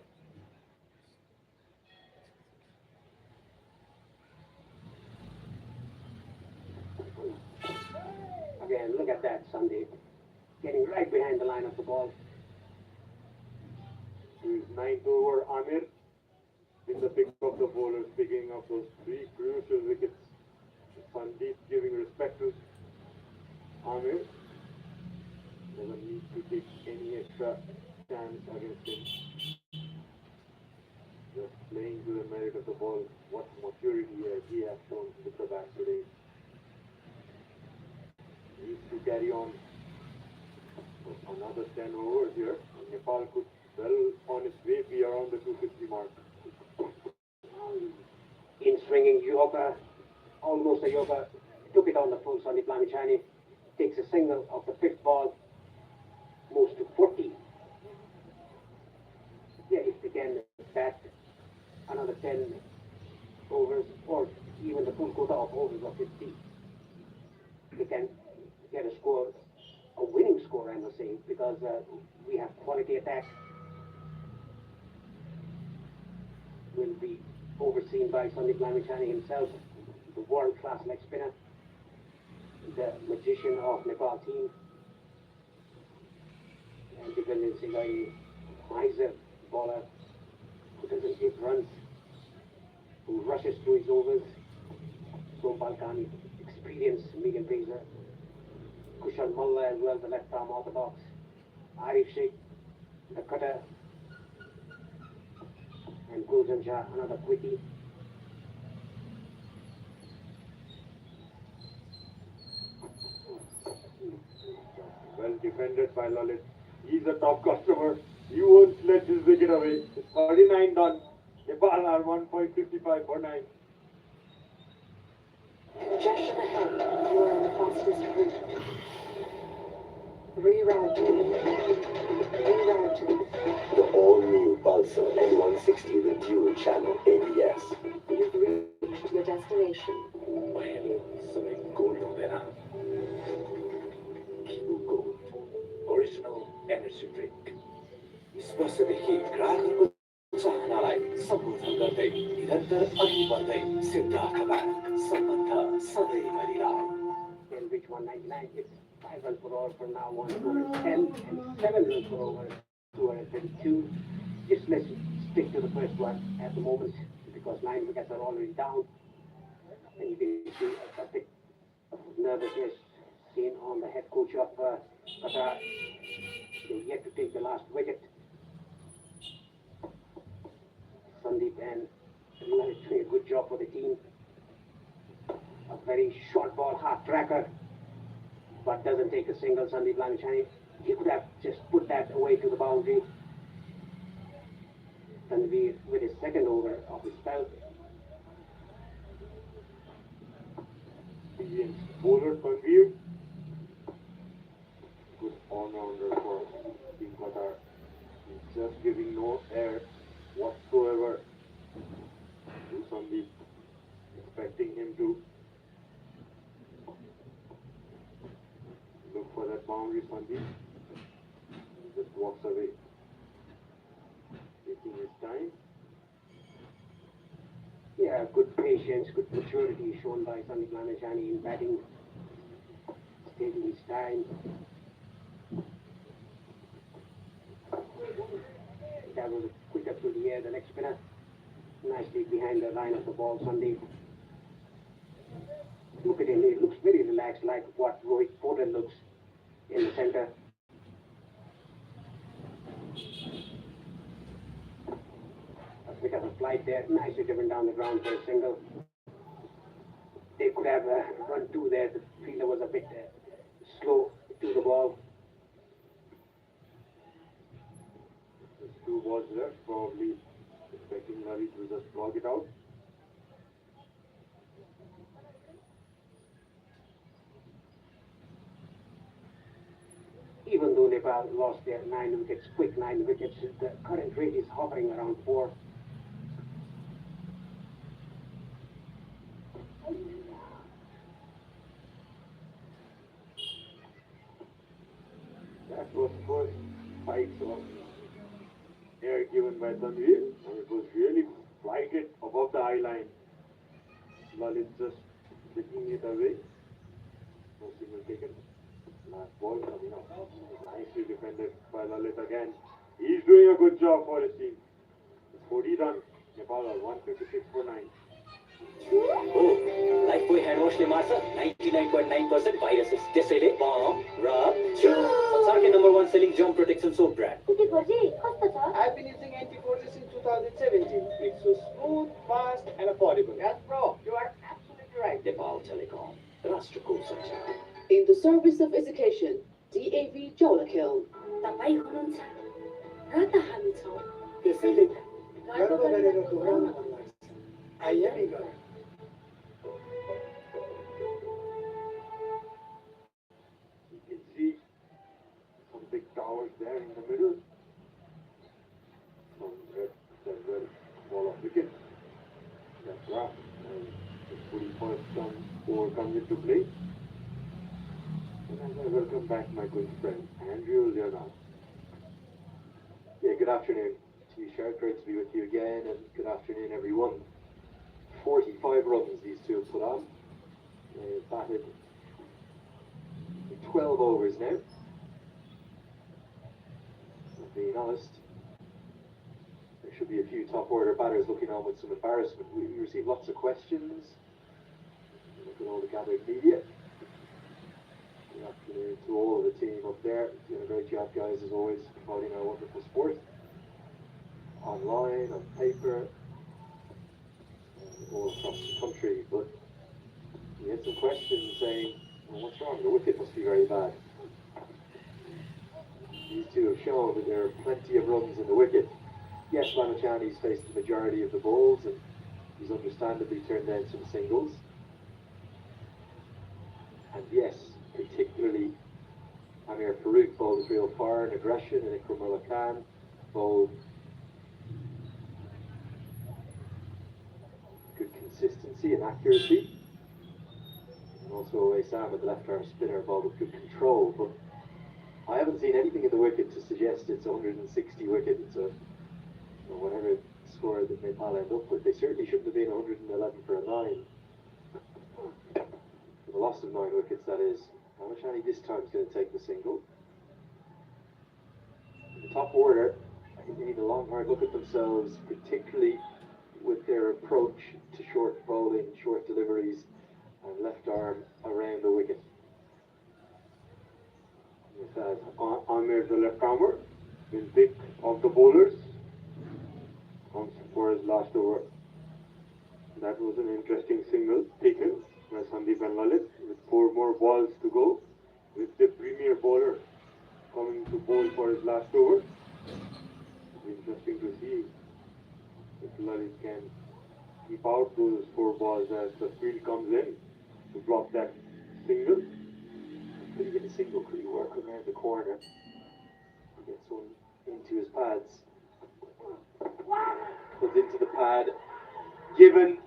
Again, look at that, Sandeep. Getting right behind the line of the ball. His 9th over, Amir, in the pick of the bowlers, picking up those 3 crucial wickets. Sandeep giving respect to Amir. Doesn't need to take any extra chance against him. Just playing to the merit of the ball. What maturity he has shown with the bat today. Needs to carry on. Another 10 overs here. Nepal could well on its way be around the 250 mark. In swinging Yoga, almost a Yoga, took it on the full. Sandeep Lamichhane takes a single of the 5th ball, moves to 40. Yeah, if they can bat another 10 overs, or even the full quota of overs of 50, they can get a score, a winning score, I must say, because we have quality attack. Will be overseen by Sandeep Lamichhane himself, the world-class leg spinner, the magician of Nepal team, and Divyendra Singh, miser bowler who doesn't give runs, who rushes through his overs. Sompal Khan, experienced medium pacer. Kushal Malla as well, the left arm orthodox. Arif Sheikh, the cutter. And Gulzan Shah, another quickie. Well defended by Lalit. He's a top customer. He won't let his wicket away. It's 39 done. Nepal are 1.55 for 9. Congestion ahead. You are on the fastest route. Rerouting. Rerouting. The all-new Pulsar N160 with dual channel ABS. You've reached your destination. पहेँलो सबै gold हुँदैन किबु gold original energy drink स्पर्शदेखि ग्राहकहरूको चाहनालाई सम्बोधन गर्दै निरन्तर अघि बढ्दै Siddharth bank सम्बन्ध सधैँभरि रह्यो Can reach 199. It's 5 runs per hour for now, 110 and 7 runs per over, 232. Just let's stick to the first one at the moment because 9 wickets are already down. And you can see a bit of nervousness seen on the head coach of Qatar. They're yet to take the last wicket. Sandeep and Lalish doing a good job for the team. A very short ball, half tracker, but doesn't take a single. Sandeep Lamishani, he could have just put that away to the boundary. Tanveer with his second over of his spell. Indian bowler Tanveer. Good all-rounder for Team Qatar. He's just giving no air whatsoever to Sandeep, expecting him to look for that boundary. Sandeep just walks away, taking his time. Yeah, good patience, good maturity shown by Sandeep Lamishani in batting, taking his time. That was a quick up to the air, the leg spinner. Nicely behind the line of the ball, Sandeep. Look at him, he looks very relaxed, like what Rohit Potter looks in the center. A bit of a flight there, nicely driven down the ground for a single. They could have run two there, the fielder was a bit slow to the ball. There's 2 balls left, probably expecting Ravi to just block it out. Even though Nepal lost their 9 wickets, quick 9 wickets, the current rate is hovering around 4. That was first spikes of air given by Tanveer, and it was really flighted above the eye line. Lalit just flicking it away. No signal taken. Last ball coming up. Nicely defended by Lalit again. He's doing a good job for his team. 40 run. Nepal are 156 for 9. हो लाइफबोय hand वासले मार्छ 99.9% viruses त्यसैले बम र संसारकै number 1 selling germ protection soap brand I've been using anti-forces since 2017. It's so smooth, fast, and affordable. Yes, bro, you are absolutely right. Nepal telecom राष्ट्रको सञ्चार In the service of education, DAV Jolakil. तपाईँ हुनुहुन्छ र त हामी छौँ त्यसैले त गर्व गरेर दोहोऱ्याउन मन लाग्छ I am eager. You can see some big towers there in the middle. Some red ball of wicket. That's right. And the 41st comes into play. And I welcome back my good friend, Andrew Leonard. Yeah, good afternoon, T-shirt. Great to be with you again, and good afternoon, everyone. 45 runs these two have put on. They've batted 12 overs now. Being honest, there should be a few top order batters looking on with some embarrassment. We received lots of questions. Look at all the gathered media. Good afternoon to all of the team up there. Doing a great job, guys, as always, promoting our wonderful sport. Online, on paper, all across the country. But we had some questions saying, well, what's wrong? The wicket must be very bad. These two have shown that there are plenty of runs in the wicket. Yes, Lamachani's faced the majority of the balls, and he's understandably turned down some singles. And yes, particularly Amir Farooq bowled with real fire and aggression, and Ikram Khan bowled good consistency and accuracy. And also Sam with the left arm spinner ball with good control. But I haven't seen anything in the wicket to suggest it's a 160 wicket. It's a, or whatever score that Nepal end up with. They certainly shouldn't have been 111 for a 9. The loss of 9 wickets, that is. Ramachani this time is going to take the single. In the top order, I think they need a long hard look at themselves, particularly with their approach to short bowling, short deliveries, and left arm around the wicket. With that, Amir, the left armer, will pick of the bowlers, comes for his last over. That was an interesting single taken by Sandeep and Lalit with 4 more balls to go, with the premier bowler coming to bowl for his last over. Interesting to see if Lalit can keep out those 4 balls as the field comes in to block that single. Could he get a single? Could he work around the corner? He gets one into his pads. Puts into the pad. Given.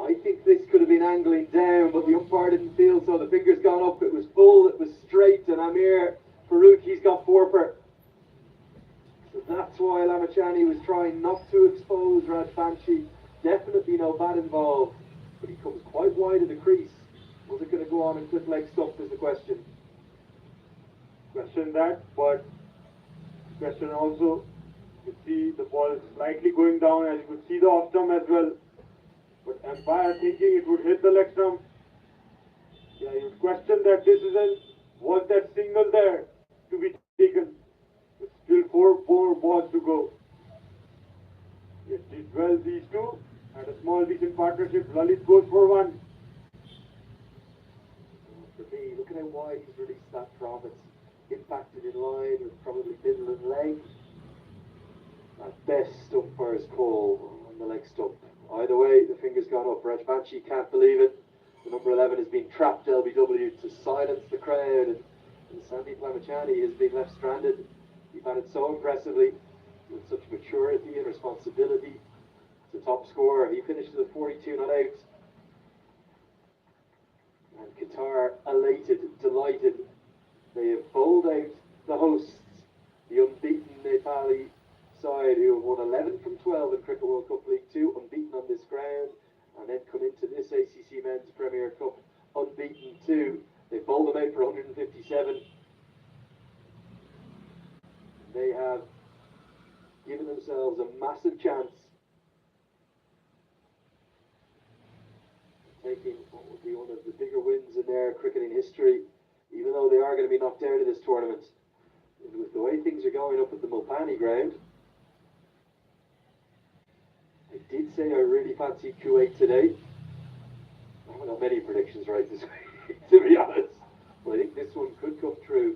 I think this could have been angling down, but the umpire didn't feel so. The finger's gone up. It was full. It was straight. And Amir Farooq, he's got 4 for. So that's why Lamachani was trying not to expose Rajbanshi. Definitely no bat involved. But he comes quite wide of the crease. Was it going to go on and clip leg stump is the question. Question that, but question also, you see the ball slightly going down, and you could see the off stump as well. But umpire thinking it would hit the leg stump. Yeah, you would question that decision. Was that single there to be taken? With still 4 balls to go. Yes, did well these two. Had a small decent partnership. Lalit goes for 1. For me, look at how wide he's released that from. It's impacted in line with probably middle and leg. At best, umpire's call on the leg stump. Either way, the finger's gone up. Rajbanshi can't believe it. The number 11 has been trapped LBW to silence the crowd, and Sandeep Lamachani has been left stranded. He batted so impressively with such maturity and responsibility. As a top scorer, he finishes at 42 not out. And Qatar elated, delighted. They have bowled out the hosts, the unbeaten Nepali side, who have won 11 from 12 in Cricket World Cup League 2, unbeaten on this ground, and then come into this ACC Men's Premier Cup unbeaten too. They bowled them out for 157. They have given themselves a massive chance of taking what would be one of the bigger wins in their cricketing history, even though they are going to be knocked out of this tournament. And with the way things are going up at the Mulpani ground, I did say I really fancied Kuwait today. I haven't got many predictions right this week, to be honest. But I think this one could come true.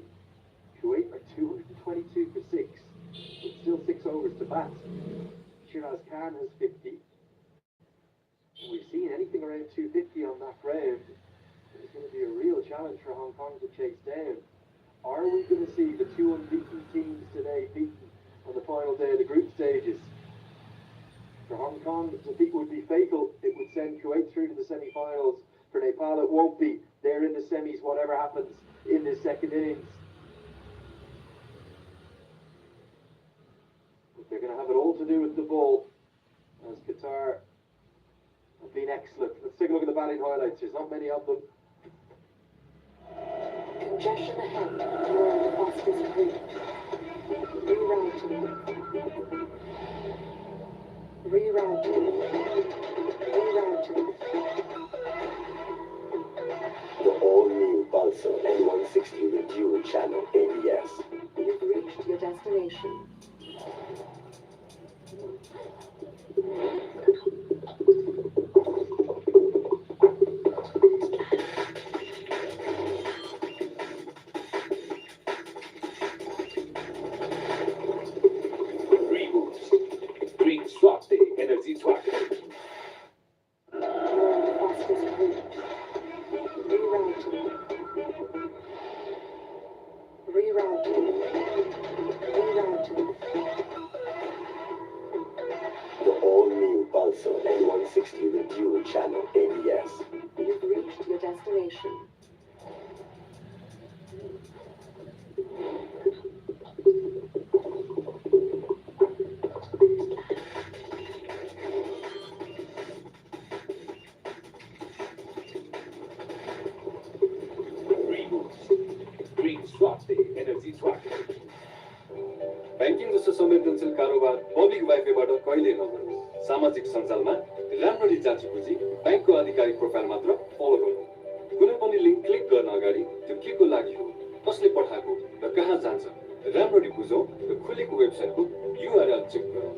Kuwait are 222 for 6, with still 6 overs to bat. Shiraz Khan has 50. And we've seen anything around 250 on that ground. It's going to be a real challenge for Hong Kong to chase down. Are we going to see the 2 unbeaten teams today beaten on the final day of the group stages? For Hong Kong, the defeat would be fatal. It would send Kuwait through to the semi-finals. For Nepal, it won't be. They're in the semis, whatever happens in this second innings. But they're going to have it all to do with the ball, as Qatar have been excellent. Let's take a look at the batting highlights. There's not many of them. Congestion ahead. You're on the fastest route. Rerouting. The all-new Pulsar N160 with dual channel ABS. You've reached your destination. Reboost. Green Swap Day Energy Swap Day. You're on the fastest route. Rerouting. destination. Green स्वास्थ्य energy स्वास्थ्य banking जस्तो संवेदनशील कारोबार public वाइफाईबाट कहिल्यै नगर्नुहोस्। सामाजिक सञ्जालमा राम्ररी जाँची बुझी ब्याङ्कको आधिकारिक प्रोफाइल मात्र फलो गर्नु। कुनै पनि लिङ्क क्लिक गर्न अगाडि त्यो के को लागि हो, कसले पठाएको र कहाँ जान्छ राम्ररी बुझौँ र खुलेको वेबसाइटको युआरएल चेक गरौँ।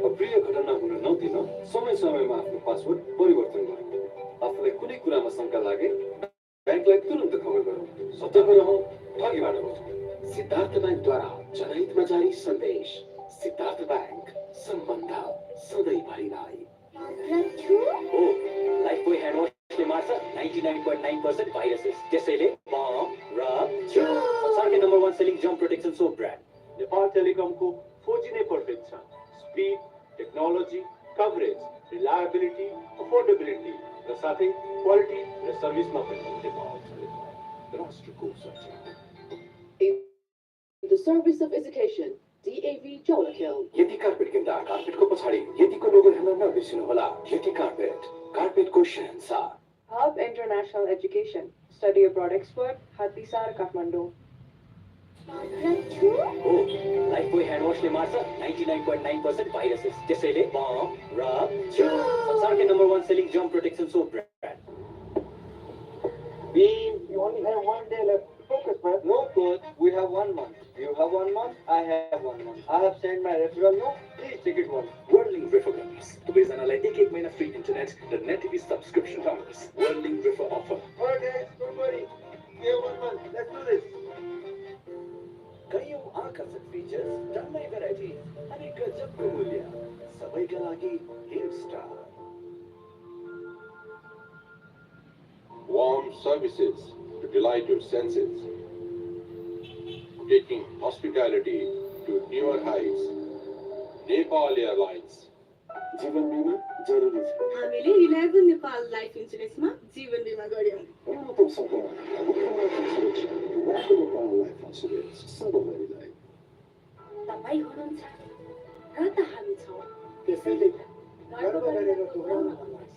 अप्रिय घटना हुन नदिन समय समयमा आफ्नो पासवर्ड परिवर्तन गर्नु। आफूलाई कुनै कुरामा शङ्का लागे ब्याङ्कलाई तुरन्त खबर गरौँ। सतर्क रहौँ, ठगीबाट बचौँ। सिद्धार्थ बैंकद्वारा जनहितमा जारी सन्देश। सिद्धार्थ बैंक, सम्बन्ध सधैँभरिलाई। हो, लाइफबोय ह्यान्ड वासले मार्छ 99.9% भाइरसेस। त्यसैले बम र संसारकै number 1 selling germ protection soap brand Nepal टेलिकमको 4G नै पर्फेक्ट छ। Speed, technology, coverage, reliability, affordability र साथै क्वालिटी र सर्भिसमा पनि नेपाल टेलिकम राष्ट्रको सच्चा। In the service of education, DAV Jolakil. यदि कार्पेट किन्दा कार्पेटको पछाडि यतिको लोगो हेर्न नबिर्सिनुहोला। यति कार्पेटको शहंशाह। Hub International Education, Study Abroad Expert, Hathisar, Kathmandu. हो, लाइफबोय ह्यान्ड वासले मार्छ 99.9% भाइरसेस। त्यसैले बम र संसारकै number 1 selling germ protection soap brand You only have 1 day left. Focus, man. No, coach. We have 1 month. You have 1 month. I have 1 month. I have sent my referral note. Please take it once. Whirling Referrals. सबैजनालाई एक महिना free internet र net TV subscription पाउनुहोस्। Whirling Refer offer. Alright, guys. Don't worry. We have 1 month. Let's do this. कयौं आकर्षक features, डम्मै variety अनि गजबको मूल्य। सबैका लागि hit star. Warm services to delight your senses. Taking hospitality to newer heights. Nepal Airlines. जीवन बिमा जरुरी छ। हामीले रिलायबल नेपाल लाइफ इन्सुरेन्समा जीवन बिमा गर्यौं। न्यूनतम सङ्ख्यामा मुख्यमन्त्री सुरक्षा रिलायबल नेपाल लाइफ इन्सुरेन्स सधैँभरिलाई। तपाईँ हुनुहुन्छ र त हामी छौँ। त्यसैले त गर्व गरेर दोहोऱ्याउन मन लाग्छ।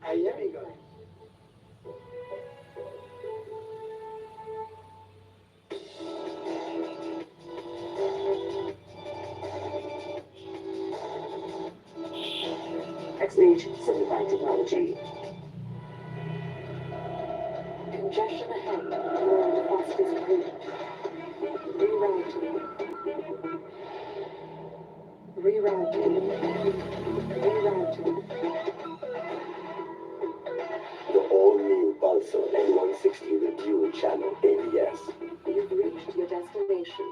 I am eager. X-Age Simplified Technology. Congestion ahead. You are on the fastest route. Rerouting. Rerouting. Rerouting. The all-new Pulsar N160 with dual channel ABS. You've reached your destination.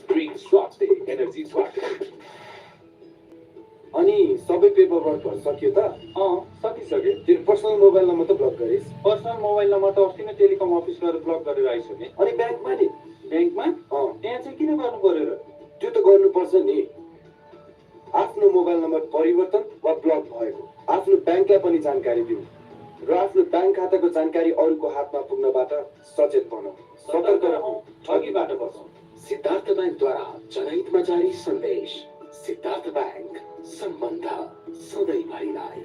Green स्वास्थ्य एनर्जी स्वास्थ्य। अनि सबै paper वर्कहरू सकियो त? सकिसक्यो। तिम्रो personal mobile number त block गरिस्? Personal mobile number त अस्ति नै टेलिकम अफिस गएर ब्लक गरेर आइसकेँ। अनि ब्याङ्कमा नि? ब्याङ्कमा त्यहाँ चाहिँ किन गर्नु पर्यो र? त्यो त गर्नुपर्छ नि। आफ्नो मोबाइल नम्बर परिवर्तन वा ब्लक भएको आफ्नो ब्याङ्कलाई पनि जानकारी दिऊ र आफ्नो ब्याङ्क खाताको जानकारी अरूको हातमा पुग्नबाट सचेत बनाऊ। सतर्क रहौँ, ठगीबाट बचौँ। सिद्धार्थ बैंकद्वारा जनहितमा जारी सन्देश। सिद्धार्थ बैंक, सम्बन्ध सधैँभरिलाई।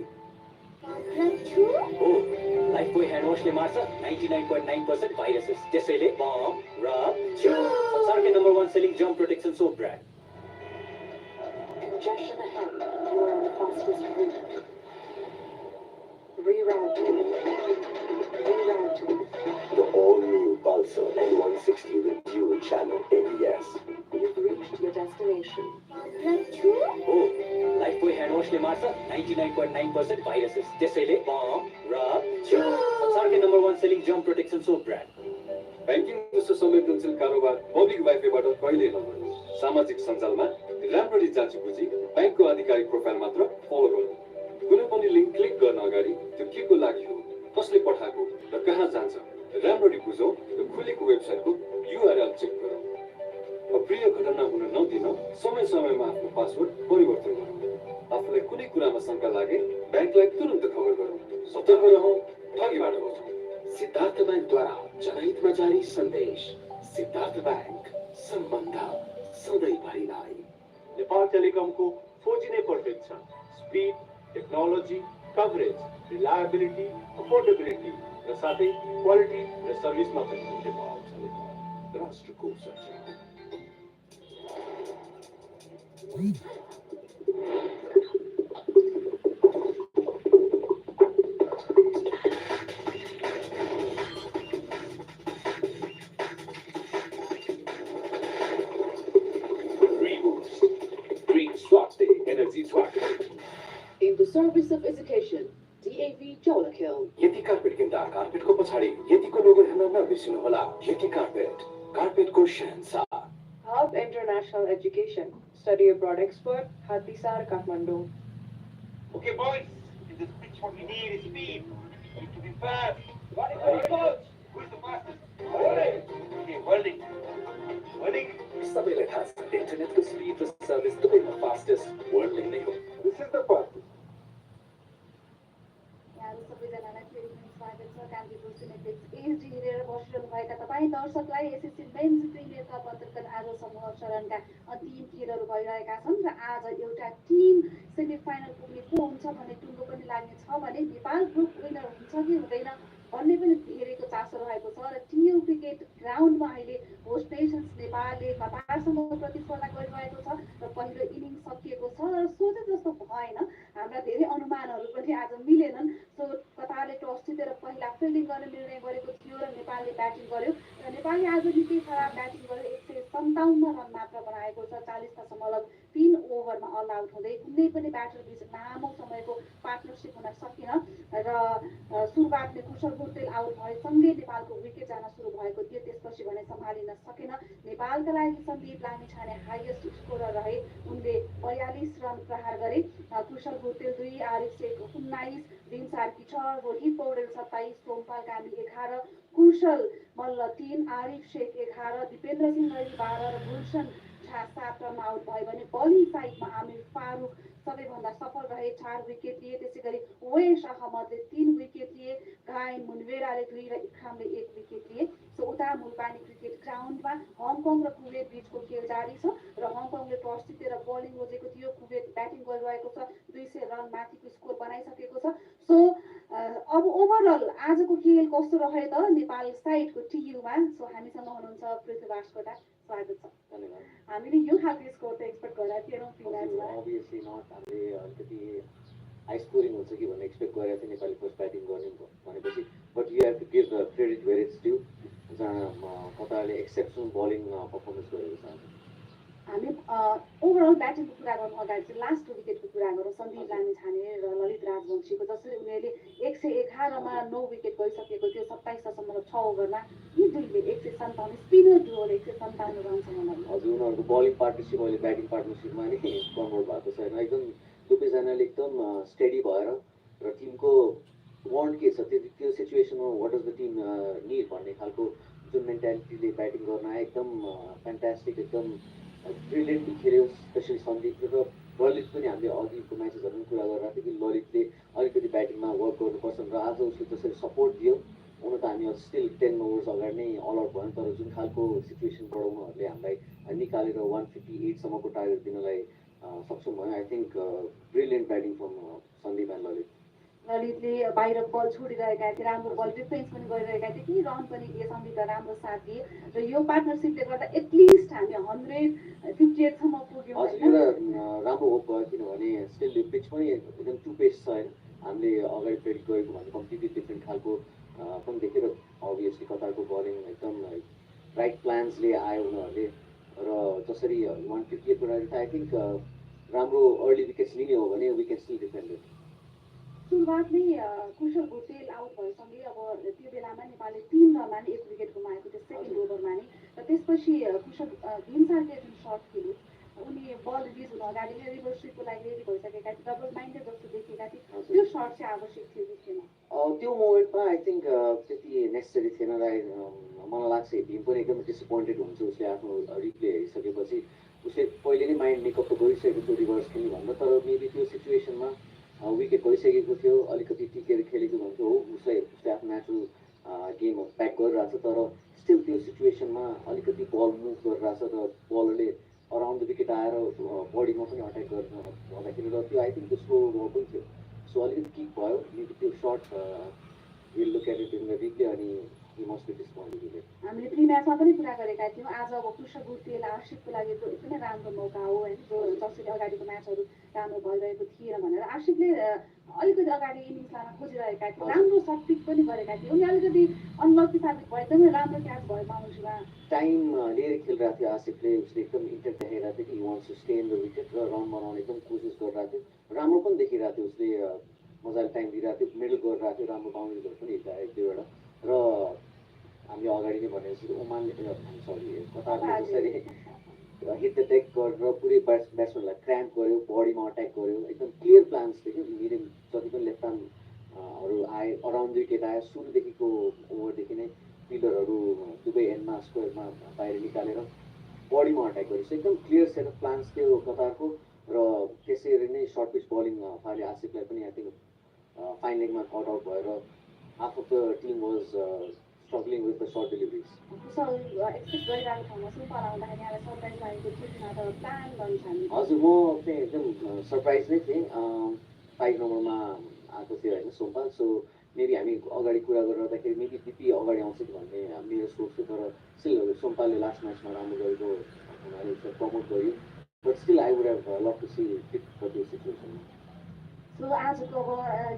हो, लाइफबोय ह्यान्ड वासले मार्छ 99.9% भाइरसेस। त्यसैले बम र संसारकै number 1 selling germ protection soap brand Congestion ahead. You are on the fastest route. Rerouting. Rerouting. The all-new Pulsar N160 with dual channel ABS. You've reached your destination. हो, लाइफबोय hand वासले मार्छ 99.9% viruses. त्यसैले बम र संसारकै number 1 selling germ protection soap brand banking जस्तो संवेदनशील कारोबार public वाइफाईबाट कहिल्यै नगर्नुहोस्। सामाजिक सञ्जालमा राम्ररी जाँची बुझी ब्याङ्कको आधिकारिक प्रोफाइल मात्र फलो गर्नु। कुनै पनि लिङ्क क्लिक गर्न अगाडि त्यो के को लागि हो, कसले पठाएको र कहाँ जान्छ राम्ररी बुझौँ र खुलेको वेबसाइटको युआरएल चेक गरौँ। अप्रिय घटना हुन नदिन समय समयमा आफ्नो पासवर्ड परिवर्तन गरौँ। आफूलाई कुनै कुरामा शङ्का लागे ब्याङ्कलाई तुरुन्त खबर गरौँ। सतर्क रहौँ, ठगीबाट बचौँ। सिद्धार्थ ब्याङ्कद्वारा जनहितमा जारी सन्देश। सिद्धार्थ ब्याङ्क, सम्बन्ध सधैँभरिलाई। नेपाल टेलिकमको 4G नेटवर्क छ। Speed, technology, coverage, reliability, affordability र साथै क्वालिटी र सर्भिसमा पनि नेपाल टेलिकम राष्ट्रको सञ्चार। In the service of education, DAV Jolakil. यति कार्पेट किन्दा कार्पेटको पछाडि यतिको लोगो हेर्न नबिर्सिनुहोला। यति carpet, कार्पेटको Shahenshah. Hub International Education, study abroad expert, Hatisar, Kathmandu. Okay, boys, in this pitch, what we need is speed. We need to be fast. Coach, who's the fastest? Okay, welding. Welding. सबैलाई थाहा छ इन्टरनेटको speed र service दुवैमा fastest world नै हो। This is the fastest. यहाँहरू सबैजनालाई फेरि पनि स्वागत छ। कान्तिपुर सिनेप्लेक्स एचडी हेरेर बसिरहनुभएका तपाईँ दर्शकलाई एसएससी मेन्स प्रिमियर कप अन्तर्गत आज समूह चरणका अन्तिम खेलहरू भइरहेका छन् र आज एउटा टिम सेमिफाइनल पुग्ने को हुन्छ भन्ने टुङ्गो पनि लाग्ने छ भने नेपाल ग्रुप विनर हुन्छ कि हुँदैन भन्ने पनि धेरैको चासो रहेको छ र टियु क्रिकेट ग्राउन्डमा अहिले होस्ट नेसन्स नेपालले कतारसँग प्रतिस्पर्धा गरिरहेको छ र पहिलो इनिङ्स सकिएको छ र सोचे जस्तो भएन। हाम्रा धेरै अनुमानहरू पनि आज मिलेनन्। सो कतारले टस जितेर पहिला फिल्डिङ गर्ने निर्णय गरेको थियो र नेपालले ब्याटिङ गर्यो र नेपालले आज निकै खराब ब्याटिङ गर्यो। 157 रन मात्र बनाएको छ 40.3 ओभरमा अल आउट हुँदै। कुनै पनि ब्याटर बीच लामो समयको पार्टनरसिप हुन सकेन र सुरुवातले कुशल भुटेल आउट भएसँगै नेपालको विकेट जान सुरु भएको थियो। त्यसपछि भने सम्हालिन सकेन। नेपालका लागि सन्दीप लामिछाने हाइएस्ट स्कोरर रहे। उनले 42 रन प्रहार गरे। कुशल भुटेल 2, आरिफ शेख 19, भीम सार्की 6, रोहित पौडेल 27, सोमपाल कामी 11, कुशल मल्ल 3, आरिफ शेख 11, दिपेन्द्र सिंह गैरी 12 र गुलसन झा 7 रनमा आउट भयो भने बलिङ साइडमा आमिर फारुक सबैभन्दा सफल रहे 4 विकेट लिए। त्यसै गरी ओवेस अहमदले 3 विकेट लिए। गायन मुनवेराले 2 र इक्रामले 1 विकेट लिए। सो उता मुलपानी क्रिकेट ग्राउन्डमा हङकङ र कुवेत बीचको खेल जारी छ र हङकङले टस जितेर बलिङ रोजेको थियो। कुवेत ब्याटिङ गरिरहेको छ। 200 रन माथिको स्कोर बनाइसकेको छ। सो अब ओभरअल आजको खेल कस्तो रह्यो त नेपाल साइडको टियुमा। सो हामीसँग हुनुहुन्छ पृथ्वी बास्कोटा, स्वागत छ। धन्यवाद। हामीले यो खालको स्कोर त एक्सपेक्ट गरेका थिएनौँ फिनान्समा। अभियसली नट। हामीले अलिकति हाई स्कोरिङ हुन्छ कि भन्ने एक्सपेक्ट गरेको थियो नेपाली फर्स्ट ब्याटिङ गर्ने भनेपछि। But you have to give credit where it's due. कतारले एक्सेप्सनल बलिङ पर्फर्मेन्स गरेको छ। हामी ओभरअल ब्याटिङको कुरा गर्नु अगाडि चाहिँ लास्ट विकेटको कुरा गरौँ। सन्दीप लामिछाने र ललित राजवंशीको जसरी उनीहरूले 111मा 9 विकेट गइसकेको थियो 27.6 ओभरमा। यी दुईले 157 स्पिनर डुओले 157 रनसम्म लग्यो। हजुर, उनीहरूको बलिङ पार्टनरसिप अहिले ब्याटिङ पार्टनरसिपमा नै कन्भर्ट भएको छैन। एकदम दुवैजनाले एकदम स्टेडी भएर र टिमको वान्ट के छ त्यो सिचुएसनमा what is the team need भन्ने खालको जुन मेन्टालिटीले ब्याटिङ गर्न आए एकदम फ्यान्टास्टिक, एकदम ब्रिलियन्टली खेल्यो। स्पेसली सन्दीप र ललित पनि हामीले अघिको म्याचेसहरू पनि कुरा गरिरहेको थियो कि ललितले अलिकति ब्याटिङमा वर्क गर्नुपर्छ र आज उसले जसरी सपोर्ट दियो। हुन त हामी स्टिल 10 ओभर्स अगाडि नै अल आउट भयौँ, तर जुन खालको सिचुएसनबाट उनीहरूले हामीलाई निकालेर 158सम्मको टार्गेट दिनलाई सक्षम भयो। I think brilliant batting from Sandeep and Lalit. ललितले बाहिर बल छोडिरहेका थिए, राम्रो बल डिफेन्स पनि गरिरहेका थिए, केही रन पनि दिए, सन्दीपलाई राम्रो साथ दिए र यो पार्टनरसिपले गर्दा एटलिस्ट हामी 158सम्म पुग्यौँ। हजुर, एउटा राम्रो होप भयो किनभने स्टिल यो पिच पनि एकदम टु पेस छ होइन। हामीले अगाडि प्रेडिक्ट गरेको भन्दा कम्प्लिटली डिफ्रेन्ट खालको पनि देखेर अभियसली कतारको बलिङ एकदम राइट प्लान्सले आयो उनीहरूले र जसरी 158 कुरा आई थिङ्क राम्रो अर्ली विकेट्स लिने हो भने we can still defend it. सुरुवातमै कुशल भुटेल आउट भएसँगै अब त्यो बेलामा नेपालले 3 रनमा नै 1 विकेट गुमाएको थियो सेकेन्ड ओभरमा नै। र त्यसपछि कुशल भीम सार्कीले जुन सर्ट खेल्यो उनी बल रिलिज हुन अगाडि नै रिभर्स स्विपको लागि रेडी भइसकेका थिए। डबल माइन्डेड जस्तो देखिएका थिए। त्यो सर्ट चाहिँ आवश्यक थियो कि थिएन? त्यो मोमेन्टमा आई थिङ्क त्यति नेसेसरी थिएन र मलाई लाग्छ भीम पनि एकदमै डिसपोइन्टेड हुन्छ उसले आफ्नो रिप्ले हेरिसकेपछि उसले पहिले नै माइन्ड मेकअप त गरिसकेको थियो रिभर्स खेल्ने भन्दा तर मेबी त्यो सिचुएसनमा विकेट भइसकेको थियो अलिकति टिकेर खेलेको भन्थ्यो हो उसले आफ्नो नेचुरल गेम ब्याक गरिरहेको छ तर स्टिल त्यो सिचुएसनमा अलिकति बल मुभ गरिरहेछ र बलरले अराउन्ड द विकेट आएर बडीमा पनि अट्याक गर्न भन्दाखेरि र त्यो आई थिङ्क त्यो स्लो बल पनि थियो सो अलिकति किक भयो मेबी त्यो short will look at it in the replay अनि हि मस्ट बी डिसपोइन्टेड हामीले प्री म्याचमा पनि कुरा गरेका थियौँ आज अब कृष्ण गुर्तीलाई आरसिपको लागि त्यो एकदमै राम्रो मौका हो होइन जो जसरी अगाडिको म्याचहरू राम्रो भइरहेको थिएन भनेर आरसिपले अलिकति अगाडि इनिङ्स लान खोजिरहेका थिए राम्रो सर्ट पिक पनि गरेका थिए उनी अलिकति अनलकी साबित भयो एकदमै राम्रो क्याच भयो बााउन्ड्रीमा टाइम लिएर खेलिरहेको थियो आसिफले उसले एकदम इन्टेन्ट देखाइरहेको थियो कि wants to stay in the wicket र रन बनाउने एकदम कोसिस गरिरहेको थियो राम्रो पनि देखिरहेको थियो उसले मजाले टाइम दिइरहेको थियो मिडल गरिरहेको थियो राम्रो बााउन्ड्रीहरू पनि हिँड्दा एक दुईवटा र हामीले अगाडि नै भनेपछि ओमानले सरी कतारले जसरी हिट द डेक गरेर पुरै ब्याट्सम्यानलाई क्राम्प गर्यो बडीमा अट्याक गर्यो एकदम क्लियर प्लान्स थियो कि मिडियम जति पनि लेफ्ट आर्महरू आए अराउन्ड विकेट आयो सुरुदेखिको ओभरदेखि नै फिल्डरहरू दुवै एन्डमा स्क्वायरमा बाहिर निकालेर बडीमा अट्याक गरेको एकदम क्लियर सेट अफ प्लान्स थियो कतारको र त्यसरी नै सर्ट पिच बलिङ फाले आसिफलाई पनि आई थिङ्क फाइन लेगमा कट आउट भएर half of the team was struggling with the short deliveries Kushal expect गरिरहेको ठाउँमा सुपर आउँदाखेरि यहाँलाई सरप्राइज लागेको थियो किन त प्लान गर्नु छ हजुर म चाहिँ एकदम सरप्राइज नै थिएँ 5 नम्बरमा आएको थियो होइन सोमपाल सो मेबी हामी अगाडि कुरा गरिरहँदाखेरि मेबी दिपी अगाडि आउँछ कि भन्ने मेरो सोच थियो तर स्टिल सोमपालले लास्ट म्याचमा राम्रो गरेको हुनाले उसलाई प्रमोट गर्यो but still I would have love to see fit for त्यो सिचुएसनमा सो आजको अब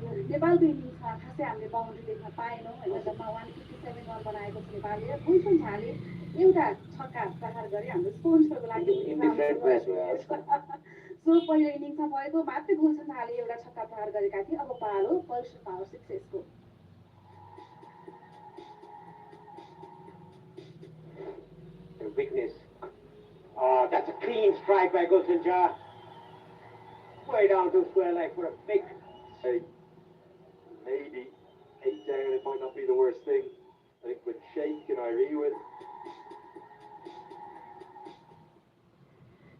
यो नेपालको इनिङ्समा खासै हामीले बााउन्ड्री देख्न पाएनौँ होइन जम्मा 157 रन बनाएको छ नेपालले गुलसन झाले एउटा छक्का प्रहार गरे हाम्रो स्पोन्सरको लागि सो पहिलो इनिङ्समा भएको मात्रै गुलसन झाले एउटा छक्का प्रहार गरेका थिए अब पालो Pulsar power 6 weakness. Oh, that's a clean strike by Gulsen Jha. Way down to square leg for a big. Hey, maybe 8 down, it might not be the worst thing. I think with Sheikh and Irie with.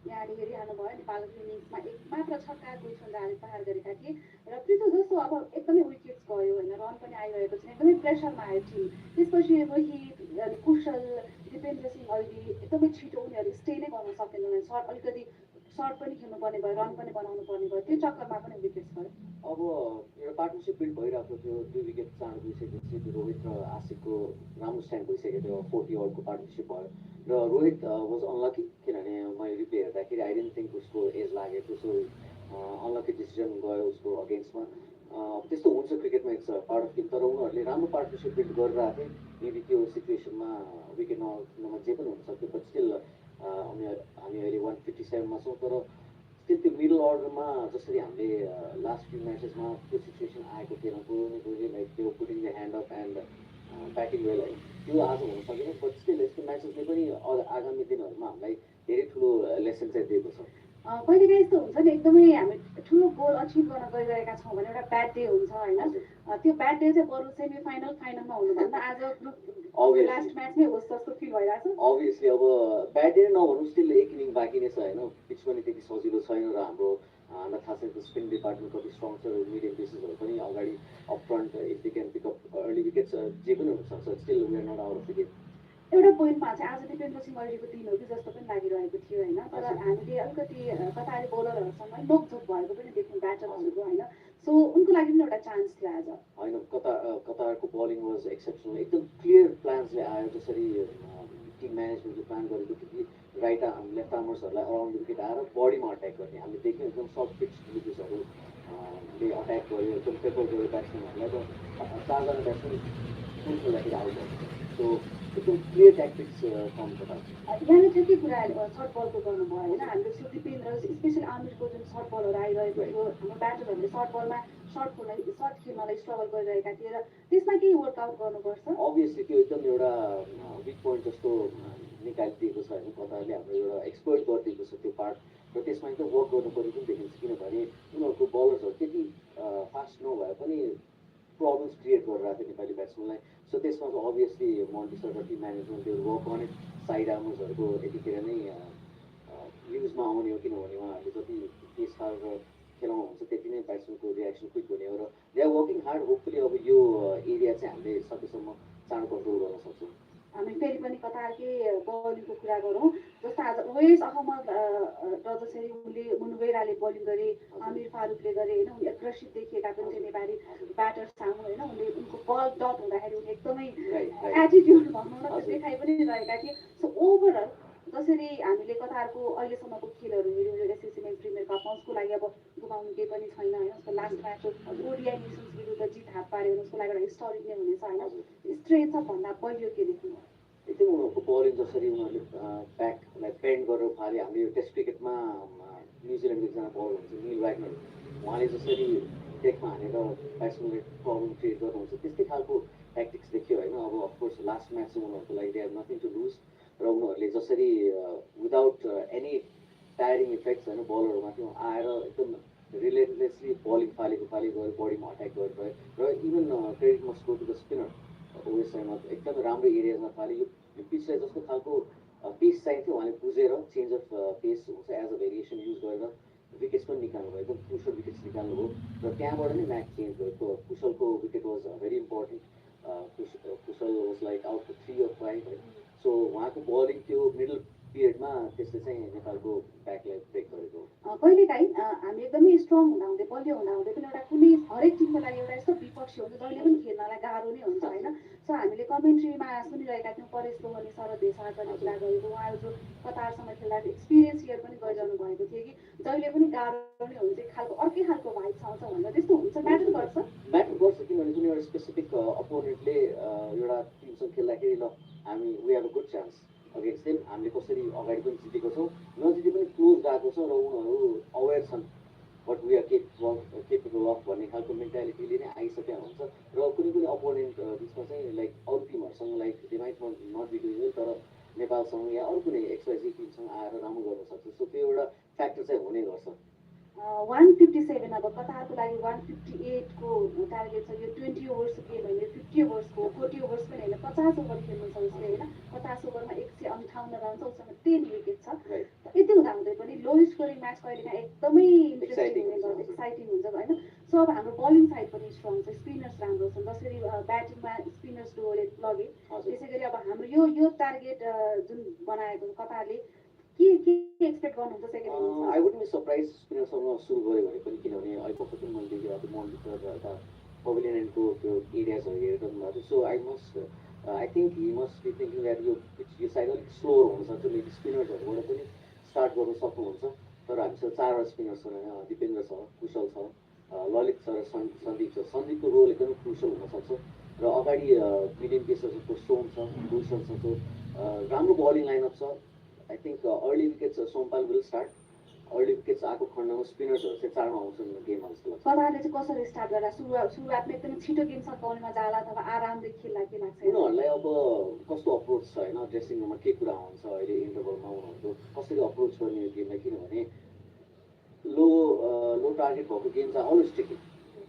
यहाँले हेरिहाल्नुभयो नेपालको इनिङ्समा एक मात्र छक्का गुलसन झाले प्रहार गरेका थिए र पृथु जस्तो अब एकदमै विकेट्स गयो होइन रन पनि आइरहेको छ एकदमै प्रेसरमा आयो टिम त्यसपछि रोहित अनि कुशल दिपेन्द्र सिंह अहिले एकदमै छिटो उनीहरू स्टे नै गर्न सकेनन् सर्ट अलिकति सर्ट पनि खेल्नुपर्ने भयो रन पनि बनाउनु पर्ने भयो त्यो चक्करमा पनि विकेट्स गयो अब एउटा पार्टनरसिप बिल्ड भइरहेको थियो 2 विकेट चाँडो गइसकेपछि रोहित र आशिकको राम्रो स्ट्यान्ड भइसकेको थियो 40 ओभरको पार्टनरसिप भयो र रोहित वाज अनलकी किनभने मैले रिप्ले हेर्दाखेरि आई डेन्ट थिङ्क उसको एज लागेको सो अनलकी डिसिजन गयो उसको अगेन्स्टमा त्यस्तो हुन्छ क्रिकेटमा इट्स पार्ट अफ टिम तर उनीहरूले राम्रो पार्टनरसिप बिल्ड गरिरहेको थिए मेबी त्यो सिचुएसनमा विकेट नआउनुमा जे पनि हुनसक्थ्यो बट स्टिल हामी अहिले 157मा छौँ तर स्टिल त्यो मिडल अर्डरमा जसरी हामीले लास्ट फ्यु म्याचेसमा त्यो सिचुएसन आएको थिएन कोही लाइक त्यो putting the hand up and batting well है त्यो आज हुन सकेन बट स्टिल यस्तो म्याचेसले पनि आगामी दिनहरूमा हामीलाई धेरै ठुलो लेसन चाहिँ दिएको छ कहिलेकाहीँ यस्तो हुन्छ नि एकदमै हामी ठुलो गोल अचिभ गर्न गइरहेका छौँ भने एउटा ब्याड डे हुन्छ होइन त्यो ब्याड डे चाहिँ बरु सेमी फाइनलमा हुनुभन्दा आज ग्रुप लास्ट म्याचमै होस् जस्तो फिल भइरहेको छ अभियसली अब ब्याड डे नभनौँ स्टिल एक इनिङ बाँकी नै छ होइन पिच पनि त्यति सजिलो छैन र हाम्रो हामीलाई थाहा छ स्पिन डिपार्टमेन्ट कति स्ट्रङ छ मिडियम पेसेसहरू पनि अगाडि up front if they can pick up early wickets जे पनि हुनसक्छ still we are not out of the game एउटा पोइन्टमा चाहिँ आज दिपेन्द्र सिंह अहिलेको दिन हो कि जस्तो पनि लागिरहेको थियो होइन तर हामीले अलिकति कतारी बोलरहरूसँग नोकझोक भएको पनि देख्यौँ ब्याटरहरूको होइन सो उनको लागि पनि एउटा चान्स थियो आज होइन कतारको बलिङ वाज एक्सेप्सनल एकदम क्लियर प्लान्सले आयो जसरी टिम म्यानेजमेन्टले प्लान गरेको थियो कि राइट आर्म लेफ्ट आर्मर्सहरूलाई अराउन्ड विकेट आएर बडीमा अट्याक गर्ने हामीले देख्यौँ एकदम सर्ट पिच डिलिभरिजहरूले अट्याक गर्यो एकदम पेपर गर्यो ब्याट्सम्यानहरूलाई र 4जना ब्याट्सम्यान फुल खेल्दाखेरि आउट भयो सो एकदम क्लियर ट्याक्टिक्स फ्रम कतार यहाँले ठिकै कुरा सर्ट बलको गर्नुभयो होइन हामीले दिपेन्द्र स्पेसली आमिरको जुन सर्ट बलहरू आइरहेको थियो हाम्रो ब्याटरहरूले सर्ट बलमा सर्ट खेल्नलाई स्ट्रगल गरिरहेका थिए र त्यसमा केही वर्कआउट गर्नुपर्छ अभियसली त्यो एकदम एउटा विक पोइन्ट जस्तो निकालिदिएको छ होइन कतारले हाम्रो एउटा एक्सप्लोइट गरिदिएको छ त्यो पार्ट र त्यसमा एकदम वर्क गर्नु पर्ने पनि देखिन्छ किनभने उनीहरूको बलर्सहरू त्यति फास्ट नभए पनि प्रब्लम्स क्रिएट गरिरहेको थियो नेपाली ब्याट्सम्यानलाई सो त्यसमा चाहिँ अभियसली मन्टी सर र टिम म्यानेजमेन्ट त्यो वर्क अन इट साइड आर्मर्सहरूको यतिखेर नै न्युजमा आउने हो किनभने उहाँहरूले जति पेस हालेर खेलाउनुहुन्छ त्यति नै ब्याट्सम्यानको रियाक्सन क्विक हुने हो र they are working hard hopefully अब यो एरिया चाहिँ हामीले सकेसम्म चाँडो कन्ट्रोल गर्न सक्छौँ हामी फेरि पनि कतारकै बलिङको कुरा गरौँ जस्तो आज ओवेस अहमद र जसरी उनले मुनबेराले बलिङ गरे आमिर फारुकले गरे होइन उनी एग्रेसिभ देखिएका पनि थिए नेपाली ब्याटर सामु होइन उनले उनको बल डट हुँदाखेरि उनी एकदमै एटिट्युड भनौँ न त्यो देखाइ पनि रहेका थिए सो ओभरअल जसरी हामीले कतारको अहिलेसम्मको खेलहरू हेऱ्यौँ एसएससी मेन प्रिमियर कपमा उसको लागि अब गुमाउनु केही पनि छैन होइन उसको लास्ट म्याच ओडिआई नेसन्स विरुद्ध जित हात पार्यो भने उसको लागि एउटा हिस्टोरिक नै हुनेछ होइन स्ट्रेन्थ भन्दा बलियो के देख्नु एकदम उनीहरूको बलिङ जसरी उनीहरूले ब्याकलाई बेन्ड गरेर फाल्यो हामीले यो टेस्ट क्रिकेटमा न्युजिल्यान्डको एकजना बलर हुन्छ निल वाग्नर उहाँले जसरी टेकमा हानेर ब्याट्सम्यानले प्रब्लम क्रिएट गर्नुहुन्छ त्यस्तै खालको ट्याक्टिक्स देखियो होइन अब अफकोर्स लास्ट म्याच चाहिँ उनीहरूको लागि दे हेभ नथिङ टु लुज र उनीहरूले जसरी विदाउट एनी टायरिङ इफेक्ट्स होइन बलहरूमाथि आएर एकदम रिलेटलेसली बलिङ फालेको गयो बडीमा अट्याक गरेर र even credit must go to the spinner Owais Ahmed एकदमै राम्रो एरियाजमा फाल्यो यो पिचलाई जस्तो खालको पेस चाहिन्थ्यो उहाँले बुझेर चेन्ज अफ पेस हुन्छ एज अ भेरिएसन युज गरेर विकेट्स पनि निकाल्नु भयो एकदम क्रुसल विकेट्स निकाल्नुभयो र त्यहाँबाट नै म्याच चेन्ज भयो कुशलको wicket was very important Kushal was like out for 3 or 5 है सो उहाँको बलिङ त्यो मिडल पिरियडमा त्यसले चाहिँ नेपालको ब्याकलाई ब्रेक गरेको कहिलेकाहीँ हामी एकदमै स्ट्रङ हुँदाहुँदै बलियो हुँदाहुँदै पनि एउटा कुनै हरेक टिमको लागि एउटा यस्तो विपक्ष हुन्छ जहिले पनि खेल्नलाई गाह्रो नै हुन्छ होइन सो हामीले कमेन्ट्रीमा सुनिरहेका थियौँ परेश लोहनी शरद देसाईले कुरा गरेको उहाँहरू जो कतारसँग खेल्दा एक्सपिरियन्स सेयर पनि गरिरहनु भएको थियो कि जहिले पनि गाह्रो नै हुन्छ एक खालको अर्कै खालको भाइब्स आउँछ भनेर त्यस्तो हुन्छ म्याटर गर्छ किनभने कुनै एउटा स्पेसिफिक अपोनेन्टले एउटा टिमसँग खेल्दाखेरि ल हामी we have a good chance against them हामीले कसरी अगाडि पनि जितेको छौँ नजिते पनि क्लोज गएको छौँ र उनीहरू अवेर छन् but we are capable of भन्ने खालको मेन्टालिटीले नै आइसकेको हुन्छ र कुनै कुनै अपोनेन्ट बिचमा चाहिँ लाइक अरू टिमहरूसँग like they might not be doing well तर नेपालसँग या अरू कुनै एक्सवाइजी टिमसँग आएर राम्रो गर्न सक्छ सो त्यो एउटा फ्याक्टर चाहिँ हुने गर्छ 157 अब कतारको लागि 158को टार्गेट छ यो 20 ओभर्सको गेम होइन 50 ओभर्सको 40 ओभर्स पनि होइन 50 ओभर खेल्नु छ उसले होइन 50 ओभरमा 158 रन छ उसँग 10 विकेट छ यति हुँदाहुँदै पनि लोएस्ट स्कोरिङ म्याच कहिलेकाहीँ एकदमै इन्ट्रेस्टिङ हुने गर्छ एक्साइटिङ हुन्छ होइन सो अब हाम्रो बलिङ साइड पनि स्ट्रङ छ स्पिनर्स राम्रो छन् जसरी ब्याटिङमा स्पिनर्स डोले लगे त्यसै गरी अब हाम्रो यो टार्गेट जुन बनाएको कतारले के एक्सपेक्ट गर्नुहुन्छ second I would be surprise स्पिनरसँग सुरु गऱ्यो भने पनि किनभने अहिले भर्खर पनि मैले देखेको त्यो मन्डिटर र यता पवेलियन एन्डको त्यो एरियाजहरू हेरेर भएको थियो so I think he must be thinking that यो साइड अलिक स्लो हुनसक्छ मेबी स्पिनर्सहरूबाट पनि स्टार्ट गर्नु सक्नुहुन्छ तर हामीसँग 4वटा स्पिनर छन् होइन दिपेन्द्र छ कुशल छ ललित छ र सन्दीप छ सन्दीपको रोल एकदमै क्रुसल हुनसक्छ र अगाडि मिडियम पेसर्सहरूको सोम छ भूषण छ राम्रो बलिङ लाइनअप छ I think early wickets Sompal will start early wickets आएको खण्डमा स्पिनर्सहरू चाहिँ चाँडो आउँछन् गेममा जस्तो लाग्छ कतारले चाहिँ कसरी स्टार्ट गर्दा सुरुवातमा एकदमै छिटो गेम सकाउनेमा जाला अथवा आरामले खेल्दा के लाग्छ उनीहरूलाई अब कस्तो अप्रोच छ होइन ड्रेसिङ रुममा के कुरा हुन्छ अहिले इन्टरभलमा उनीहरूको कसरी अप्रोच गर्ने यो गेमलाई किनभने लो टार्गेट भएको गेम चाहिँ अलवेज ट्रिकी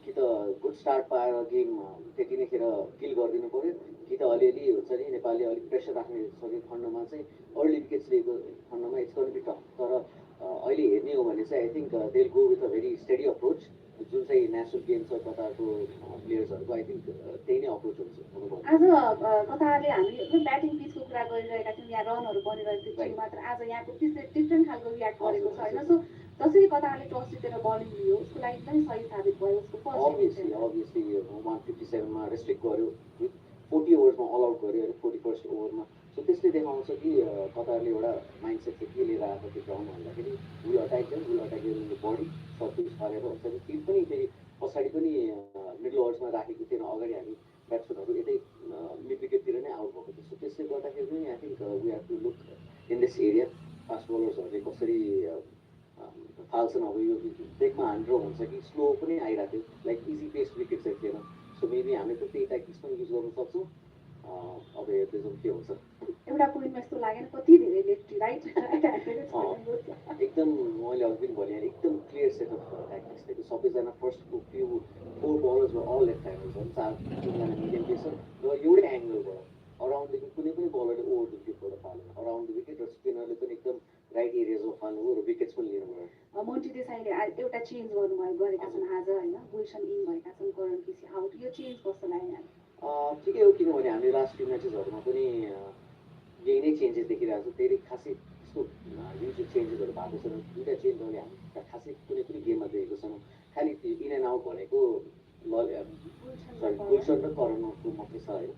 कि त गुड स्टार्ट पाएर गेम त्यति नै खेर किल गरिदिनु पऱ्यो कि त अलिअलि हुन्छ नि नेपालले अलिक प्रेसर राख्ने सकेको खण्डमा चाहिँ अर्ली विकेट्स लिएको खण्डमा इट्स गर्न बी टफ तर अहिले हेर्ने हो भने चाहिँ I think they go with a very steady approach जुन चाहिँ नेसनल गेम छ कतारको प्लेयर्सहरूको आई थिङ्क त्यही नै अप्रोच हुन्छ आज कतारले हामी एकदम ब्याटिङ पिचको कुरा गरिरहेका थियौँ यहाँ रनहरू बनिरहेको थियो मात्र आज यहाँको पिचले डिफ्रेन्ट खालको रियाक्ट गरेको छ होइन सो जसरी कतारले टस जितेर बलिङ लियो उसको लागि एकदमै सही साबित भयो उसको अभियसली 157मा रेस्ट्रिक्ट गर्यो विथ 40 ओभर्समा अल आउट गर्यो अनि 41st ओभरमा सो त्यसले देखाउँछ कि कतारले एउटा माइन्डसेट चाहिँ के लिएर आएको थियो ग्राउन्ड भन्दाखेरि will attack in the body service फालेर हुन्छ नि फिल्ड पनि फेरि पछाडि पनि मिडल ओभर्समा राखेको थिएन अगाडि हामी ब्याट्सम्यानहरू यतै मिड विकेटतिर नै आउट भएको थियो सो त्यसले गर्दाखेरि पनि I think we have to look in this area fast बलर्सहरूले कसरी फाल्छन् अब यो ब्रेकमा हान्ड्रो हुन्छ कि स्लो पनि आइरहेको थियो लाइक इजी पेस विकेट चाहिँ थिएन सो मेबी हामीले त त्यही ट्याक्टिक्स पनि युज गर्न सक्छौँ अब हेर्दै जाउँ के हुन्छ एउटा पोइन्टमा यस्तो लागेन कति धेरै लेफ्टी राइट एकदम मैले अघि पनि भने एकदम क्लियर सेट अफ ट्याक्टिक्स थियो सबैजना फर्स्टको few 4 ballers were all left-handers and 4 medium pacer र एउटै एङ्गलबाट अराउन्डदेखि कुनै पनि बलरले ओभर द विकेटबाट फाल्यो अराउन्ड द विकेट र स्पिनरले पनि एकदम राइट एरियाजमा फाल्नुभयो र विकेट्स पनि लिनुभयो मोन्टी देसाईले एउटा चेन्ज गर्नुभयो गरेका छन् आज होइन गुलसन इन भएका छन् करण केसी आउट यो चेन्ज कस्तो लाग्यो ठिकै हो किनभने हामीले लास्ट फ्यु म्याचेसहरूमा पनि यही नै चेन्जेस देखिरहेको छ धेरै खासै त्यस्तो जुन चाहिँ चेन्जेसहरू भएको छ दुईवटा चेन्जहरूले हामी खासै कुनै पनि गेममा देखेको छैनौँ खालि इन एन्ड आउट भनेको गुलसन र करणको मात्रै छ होइन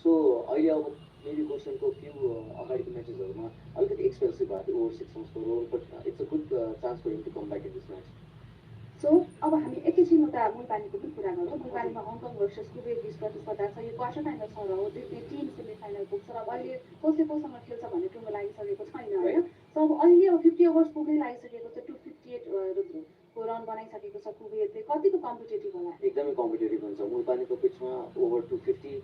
सो अहिले अब मेबी गुलसनको फ्यु अगाडिको म्याचेसहरूमा अलिकति एक्सपेन्सिभ भएको थियो ओभर 6 रन्सको role but it's a good chance for him to come back in this match so अब हामी एकैछिन उता मुलपानीको पनि कुरा गर्छौँ मुलपानीमा हङकङ भर्सेस कुवेत बिच प्रतिस्पर्धा छ यो क्वार्टर फाइनल छ र हो त्यो टिम सेमी फाइनल पुग्छ र अब अहिले कसले कोसँग खेल्छ भन्ने टुङ्गो लागिसकेको छैन होइन सो अब अहिले अब 50 ओभर्स पुग्नै लागिसकेको छ 258 को रन बनाइसकेको छ कुवेतले कतिको कम्पिटेटिभ होला एकदमै कम्पिटेटिभ हुन्छ मुलपानीको पिचमा ओभर 250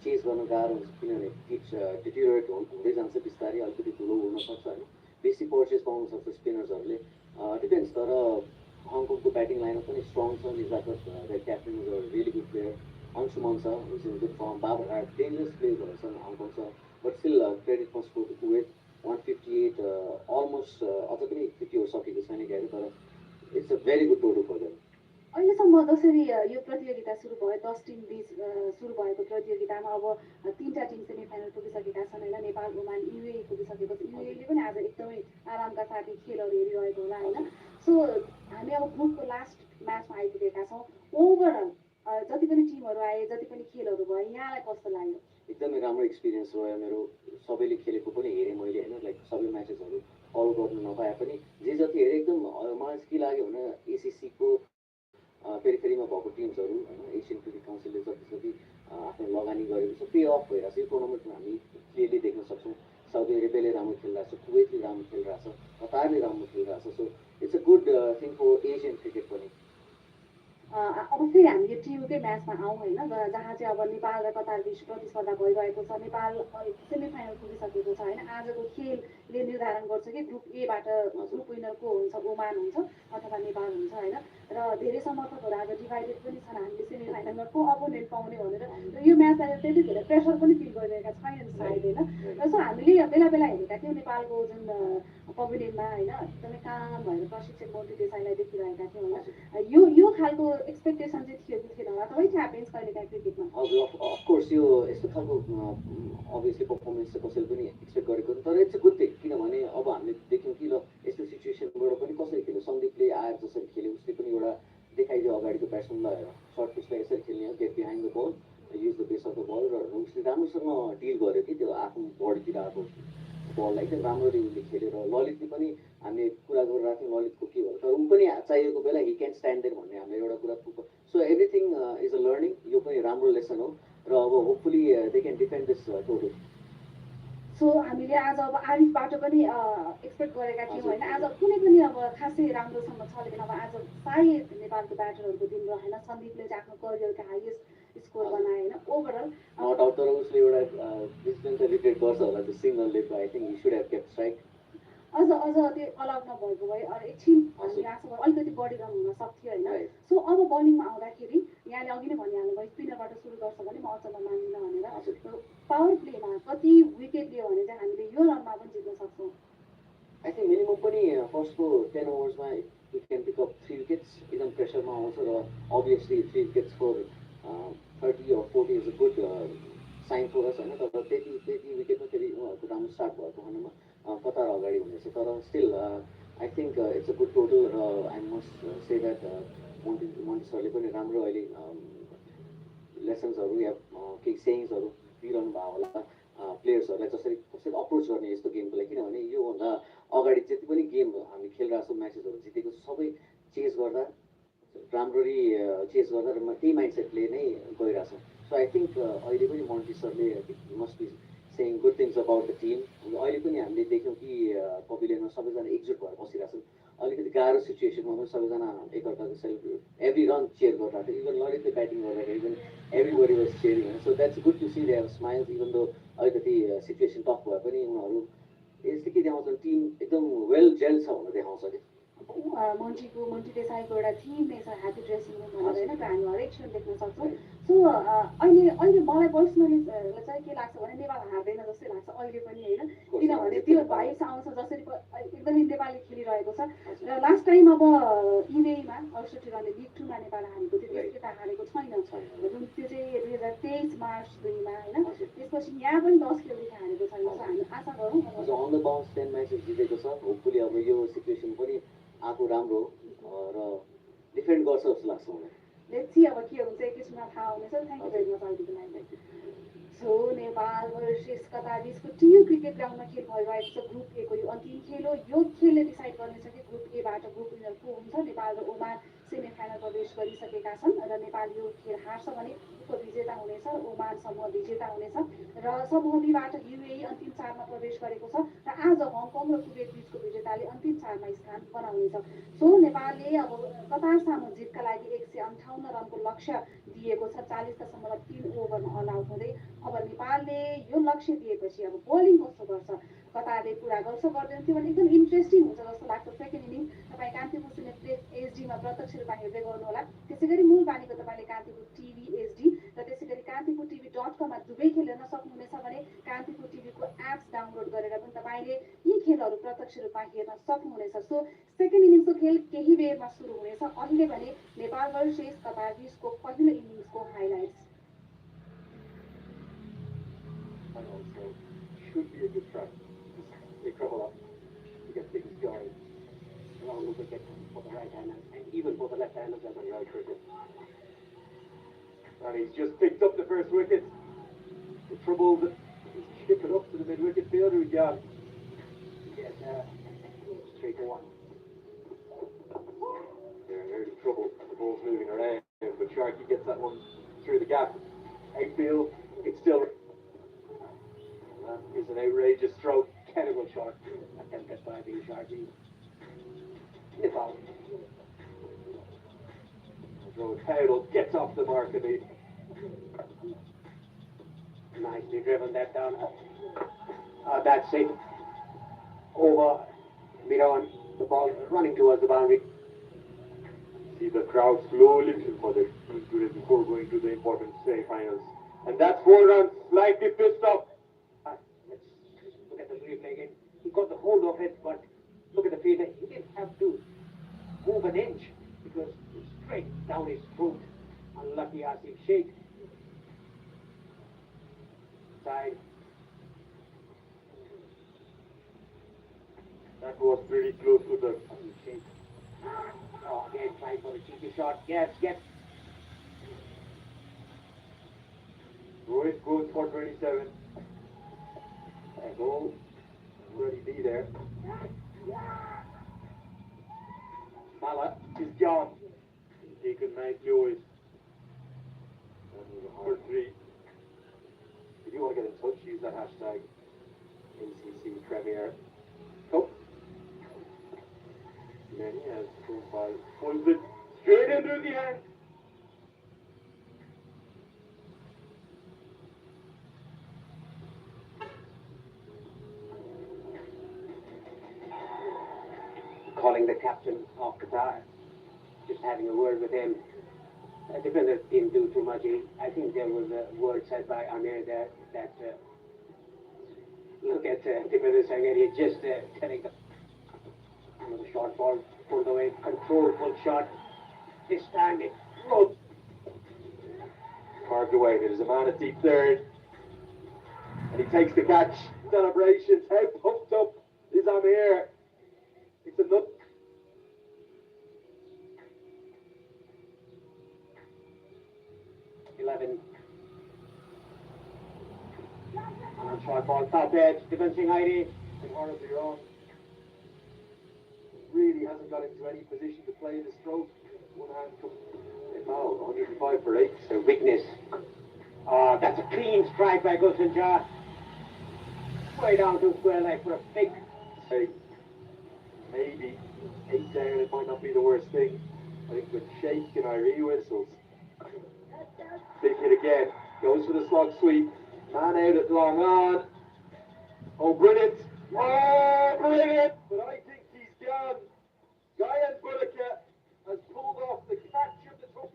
चेज गर्न गाह्रो हुन्छ किनभने पिच डिटेरियोरेट हुँदै जान्छ बिस्तारै अलिकति धुलो उड्न सक्छ होइन बेसी पर्चेस पाउन सक्छ स्पिनर्सहरूले डिपेन्ड्स तर हङकङको ब्याटिङ लाइनअप पनि स्ट्रङ छ Nizakat the captain is a really good player Anshuman छ which is good form Babar dangerous प्लेयर्सहरू छन् हङकङ छ but still credit must go to Kuwait 158 almost अझ पनि 50 ओभर सकेको छैन क्यारे तर it's a very good total for them अहिलेसम्म जसरी यो प्रतियोगिता सुरु भयो 10 टिम बिच सुरु भएको प्रतियोगितामा अब 3टा टिम सेमी फाइनल पुगिसकेका छन् होइन नेपाल ओमान युए पुगिसकेको छ युएले पनि आज एकदमै आरामका साथै खेलहरू हेरिरहेको होला होइन सो हामी अब ग्रुपको लास्ट म्याचमा आइपुगेका छौँ ओभरअल जति पनि टिमहरू आए जति पनि खेलहरू भयो यहाँलाई कस्तो लाग्यो एकदमै राम्रो एक्सपिरियन्स रह्यो मेरो सबैले खेलेको पनि हेरेँ मैले होइन लाइक सबै म्याचेसहरू फलो गर्नु नपाए पनि जे जति हेरेँ एकदम मलाई के लाग्यो भने एसिसीको पेरिफेरीमा भएको टिम्सहरू होइन एसियन क्रिकेट काउन्सिलले जति जति आफ्नो लगानी गरेको छ पे अफ भइरहेको छ यो टुर्नामेन्टमा हामी क्लियरली देख्न सक्छौँ साउदी अरेबियाले राम्रो खेलिरहेको छ कुवेतले राम्रो खेलिरहेको छ कतारले राम्रो खेलिरहेको छ so it's a good thing for Asian cricket पनि अब फेरि हामी यो टिमकै म्याचमा आउँ होइन जहाँ चाहिँ अब नेपाल र कतार बिच प्रतिस्पर्धा भइरहेको छ नेपाल सेमी फाइनल पुगिसकेको छ होइन आजको खेलले निर्धारण गर्छ कि ग्रुप एबाट ग्रुप विनर को हुन्छ ओमान हुन्छ अथवा नेपाल हुन्छ होइन र धेरै समर्थकहरू आज डिभाइडेड पनि छन् हामीले सेमी फाइनलमा को अपोनेन्ट पाउने भनेर र यो म्याचलाई त्यति धेरै प्रेसर पनि फिल गरिरहेका छैनन् सायद होइन र सो हामीले बेला बेला हेरेका थियौँ नेपालको जुन पभिलियनमा होइन एकदमै काम भएर प्रशिक्षक मोन्टी देसाईलाई देखिरहेका थियौँ होइन यो खालको एक्सपेक्टेसन चाहिँ थियो कि थिएन होला तपाईँ चाहिँ ह्यापेन्स कहिलेकाहीँ क्रिकेटमा हजुर अफकोर्स यो यस्तो खालको अभियसली पर्फर्मेन्स चाहिँ कसैले पनि एक्सपेक्ट गरेको तर इट्स अ गुड थिङ किनभने अब हामीले देख्यौँ कि ल यस्तो सिचुएसनबाट पनि कसरी खेल्यो सन्दीपले आएर जसरी खेल्यो उसले पनि एउटा देखाइदियो अगाडिको ब्याट्सम्यानलाई सर्ट पिचलाई यसरी खेल्ने हो गेट बिहाइन्ड द बल use the base of the बल र उसले राम्रोसँग डिल गर्यो कि त्यो आफ्नो बडीतिर आएको बललाई एकदम राम्ररी उसले खेलेर ललितले पनि हामीले कुरा गरिरहेको थियौँ ललितको के भयो तर ऊ पनि चाहिएको बेला हि क्यान स्ट्यान्ड देयर भन्ने हामीले एउटा कुरा so everything is a learning यो पनि राम्रो लेसन हो र अब hopefully they can defend this total so हामीले आज अब आरिफबाट पनि एक्सपेक्ट गरेका थियौँ होइन आज कुनै पनि अब खासै राम्रोसँग छ लेकिन अब आज सायद नेपालको ब्याटरहरूको दिन रहेन सन्दीपले चाहिँ आफ्नो करियरको हाइएस्ट स्कोर बनाए होइन ओभरअल नट आउट तर उसले एउटा डिस्टेन्स रिग्रेट गर्छ होला त्यो सिङ्गलले I think you should have kept strike अझ त्यो अलाउट नभएको भए एकछिन हामीले आशा अलिकति बढी रन हुन सक्थ्यो होइन सो अब बलिङमा आउँदाखेरि यहाँले अघि नै भनिहाल्नु भयो स्पिनरबाट सुरु गर्छ भने म अचम्म मान्दिनँ भनेर पावर प्लेमा कति विकेट लियो भने चाहिँ हामीले यो रनमा पनि जित्न सक्छौँ आई थिङ्क मिनिमम पनि फर्स्टको 10 ओभर्समा you can pick up 3 wickets एकदम प्रेसरमा आउँछ र obviously 3 wickets for 30 or 40 is a good sign for us होइन तर त्यति विकेटमा फेरि उहाँहरूको राम्रो स्टार्ट भएको खण्डमा कतार अगाडि हुनेछ तर still I think it's a good total र I must say that Monty सरले पनि राम्रो अहिले लेसन्सहरू या केही सेयिङ्सहरू दिइरहनु भयो होला प्लेयर्सहरूलाई कसरी अप्रोच गर्ने यस्तो गेमको लागि किनभने योभन्दा अगाडि जति पनि गेम हामी खेलिरहेको छौँ म्याचेसहरू जितेको सबै चेज गर्दा राम्ररी चेज गर्दा र त्यही माइन्डसेटले नै गइरहेछौँ सो आई थिङ्क अहिले पनि मोन्टी सरले must be सेङ good things about the Tim अहिले पनि हामीले देख्यौँ कि पभिलियनमा सबैजना एकजुट भएर बसिरहेछन् अलिकति गाह्रो सिचुएसनमा पनि सबैजना एकअर्काको सेलिब्रेट एभ्री रन चेयर गरिरहेको थियो इभन ललितले ब्याटिङ गर्दाखेरि पनि everybody was cheering so that's good to see their smiles even though अलिकति सिचुएसन टफ भए पनि उनीहरू यस्तो के देखाउँछ टिम एकदम वेल जेल छ भनेर देखाउँछ कि मोन्टी देसाईको एउटा थिम नै छ ह्याप्पी ड्रेसिङ रुम भनेर होइन, हामी हरेक क्षण देख्न सक्छौँ। सो अहिले अहिले मलाई पर्सनली चाहिँ के लाग्छ भने नेपाल हार्दैन जस्तै लाग्छ अहिले पनि होइन, किनभने त्यो भाइब्स आउँछ जसरी एकदमै नेपालले खेलिरहेको छ। र लास्ट टाइम अब युएईमा 68 रनले लिग 2मा नेपाल हारेको थियो, यता हारेको छैन जुन त्यो चाहिँ 2023 मार्च 2मा होइन, त्यसपछि यहाँ पनि 10 खेलदेखि हारेको छैन। सो हामी आशा गरौँ अन द बाउन्स 10 म्याचेस जितेको छ। होपफुली अब यो सिचुएसन पनि आएको राम्रो र डिफेन्ड गर्छ जस्तो लाग्छ मलाई। लेट्स सी अब के हुन्छ एकैछिनमा थाहा हुनेछ। थ्याङ्क यू भेरी मच अहिलेको लागि। सो नेपाल भर्सेस कतार बिचको टियु क्रिकेट ग्राउन्डमा खेल भइरहेको छ ग्रुप ए को यो अन्तिम खेल हो। यो खेलले डिसाइड गर्नेछ कि ग्रुप एबाट ग्रुप विनर को हुन्छ। नेपाल र ओमान सेमी फाइनल प्रवेश गरिसकेका छन् र नेपाल यो खेल हार्छ भने उपविजेता हुनेछ, ओमान समूह विजेता हुनेछ र समूह बीबाट युएई अन्तिम 4मा प्रवेश गरेको छ र आज हङकङ र कुवेत बिचको विजेताले अन्तिम 4मा स्थान बनाउनेछ। सो नेपालले अब कतार सामु जितका लागि 158 रनको लक्ष्य दिएको छ 40.3 ओभरमा अल आउट हुँदै। अब नेपालले यो लक्ष्य दिएपछि अब बोलिङ कस्तो गर्छ, कतारले पुरा गर्छ गर्दैन त्यो भने एकदम इन्ट्रेस्टिङ हुन्छ जस्तो लाग्छ। सेकेन्ड इनिङ्स तपाईँ कान्तिपुर सिनेप्लेक्स एचडीमा प्रत्यक्ष रूपमा हेर्दै गर्नुहोला। त्यसै गरी मूल बानीको तपाईँले कान्तिपुर टिभी एचडी र त्यसै गरी कान्तिपुर TV.com-मा दुवै खेल हेर्न सक्नुहुनेछ भने कान्तिपुर टिभीको एप्स डाउनलोड गरेर पनि तपाईँले यी खेलहरू प्रत्यक्ष रूपमा हेर्न सक्नुहुनेछ। सो सेकेन्ड इनिङ्सको खेल केही बेरमा सुरु हुनेछ। अहिले भने नेपाल भर्सेस कतार बिचको पहिलो इनिङ्सको highlights. Should be a good try. They trouble up to get things going. Long wicket for the right hander and even for the left hander as a right cricket. And he's just picked up the first wicket. The trouble that he's chipped it up to the mid-wicket fielder again. Yes, straight to one. There's trouble. The ball's moving around, but Sharkey gets that one through the gap. Outfield, it's still... That is an outrageous stroke. Terrible shot attempted by the Sharjee. Nepal. Joe Taylor gets off the mark of it. Nicely driven that down. That's it. Over mid-on. The ball running towards the boundary. See the crowd slowly for the students before going to the important semi-finals. And that's 4 runs. Slightly pissed off. Let's look at the replay again. He got the hold of it, but look at the fielder. He didn't have to move an inch. It was straight down his throat. Unlucky Asif Sheikh. Side. That was pretty close to the... Asif Sheikh. Oh, again trying for a cheeky shot. Yes. Rohit goes for 27. And goal already be there. Mala is gone. Taken nicely away. Number 3. If you want to get in touch, use that hashtag MCC Premier. Oh. Lenny has profile. Pulls it straight into the end. calling the captain of Qatar, just having a word with him. Defenders didn't do too much. I think there was a word said by Amir there that look at defenders again. He's just telling the short ball pulled away, controlled shot. This time it broke. Carved away. There's a man at deep third, and he takes the catch. Celebrations. How pumped up is Amir? It's a nut. On short ball, top edge, defending Heidi. Horribly wrong. Really hasn't got into any position to play the stroke. One hand comes. Now 105 for 8. The weakness. That's a clean strike by Gosinja. Way down to square leg for a big. Maybe 8 down, it might not be the worst thing. I think with shake and Irie whistles. Big hit again. Goes for the slog sweep. Man out at long on. Oh, brilliant. Oh, brilliant. But I think he's gone. Guyan Bullocker has pulled off the catch of the tour.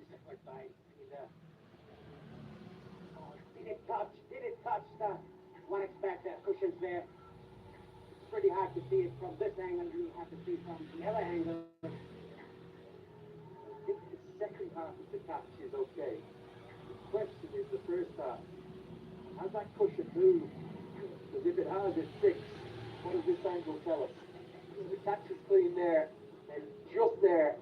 Did it touch the one expect cushions there? It's pretty hard to see it from this angle. You have to see from the other angle. I think the second half of the catch is okay. The question is the first half. Has that cushion moved? Because if it has, it sticks. What does this angle tell us? The catch is clean there, and just there.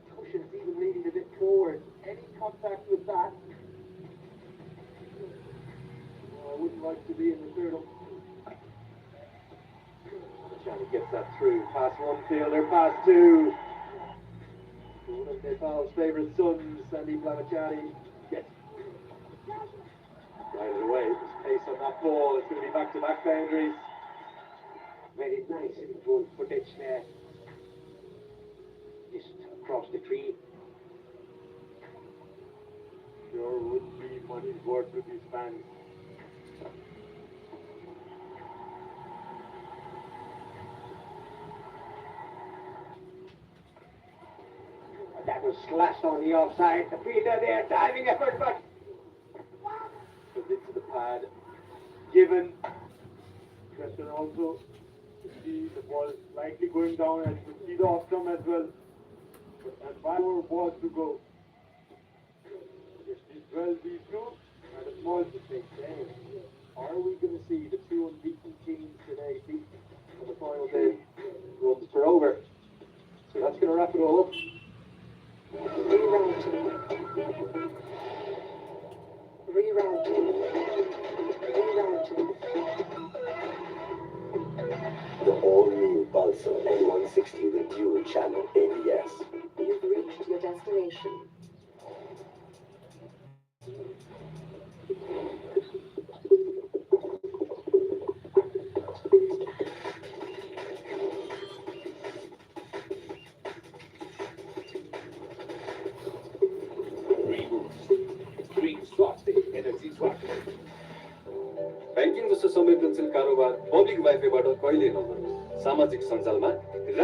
The cushion's even leaning a bit forward. Any contact with that? I wouldn't like to be in the third. Johnny gets that through. Pass one fielder, pass two. One of Nepal's favourite sons, Sandy Blamachari, gets right away. There's pace on that ball. It's going to be back-to-back boundaries. Very nice little drone footage there. Just across the tree. Sure would be money's worth with these fans. That was slashed on the offside. The fielder there, diving effort, but Goes into the pad. Given. Question also to see the ball slightly going down, and you could see the off-stump as well. And 5 more balls to go. If these 12 these two, and a small mistake. Are we going to see the two unbeaten teams today beat on the final day? Runs per over. So that's going to wrap it all up. Rerouting. Rerouting. Rerouting. The all-new Pulsar N160 with dual channel ABS. You've reached your destination. Banking जस्तो संवेदनशील कारोबार public वाइफाईबाट कहिले नगर्नु। सामाजिक सञ्जालमा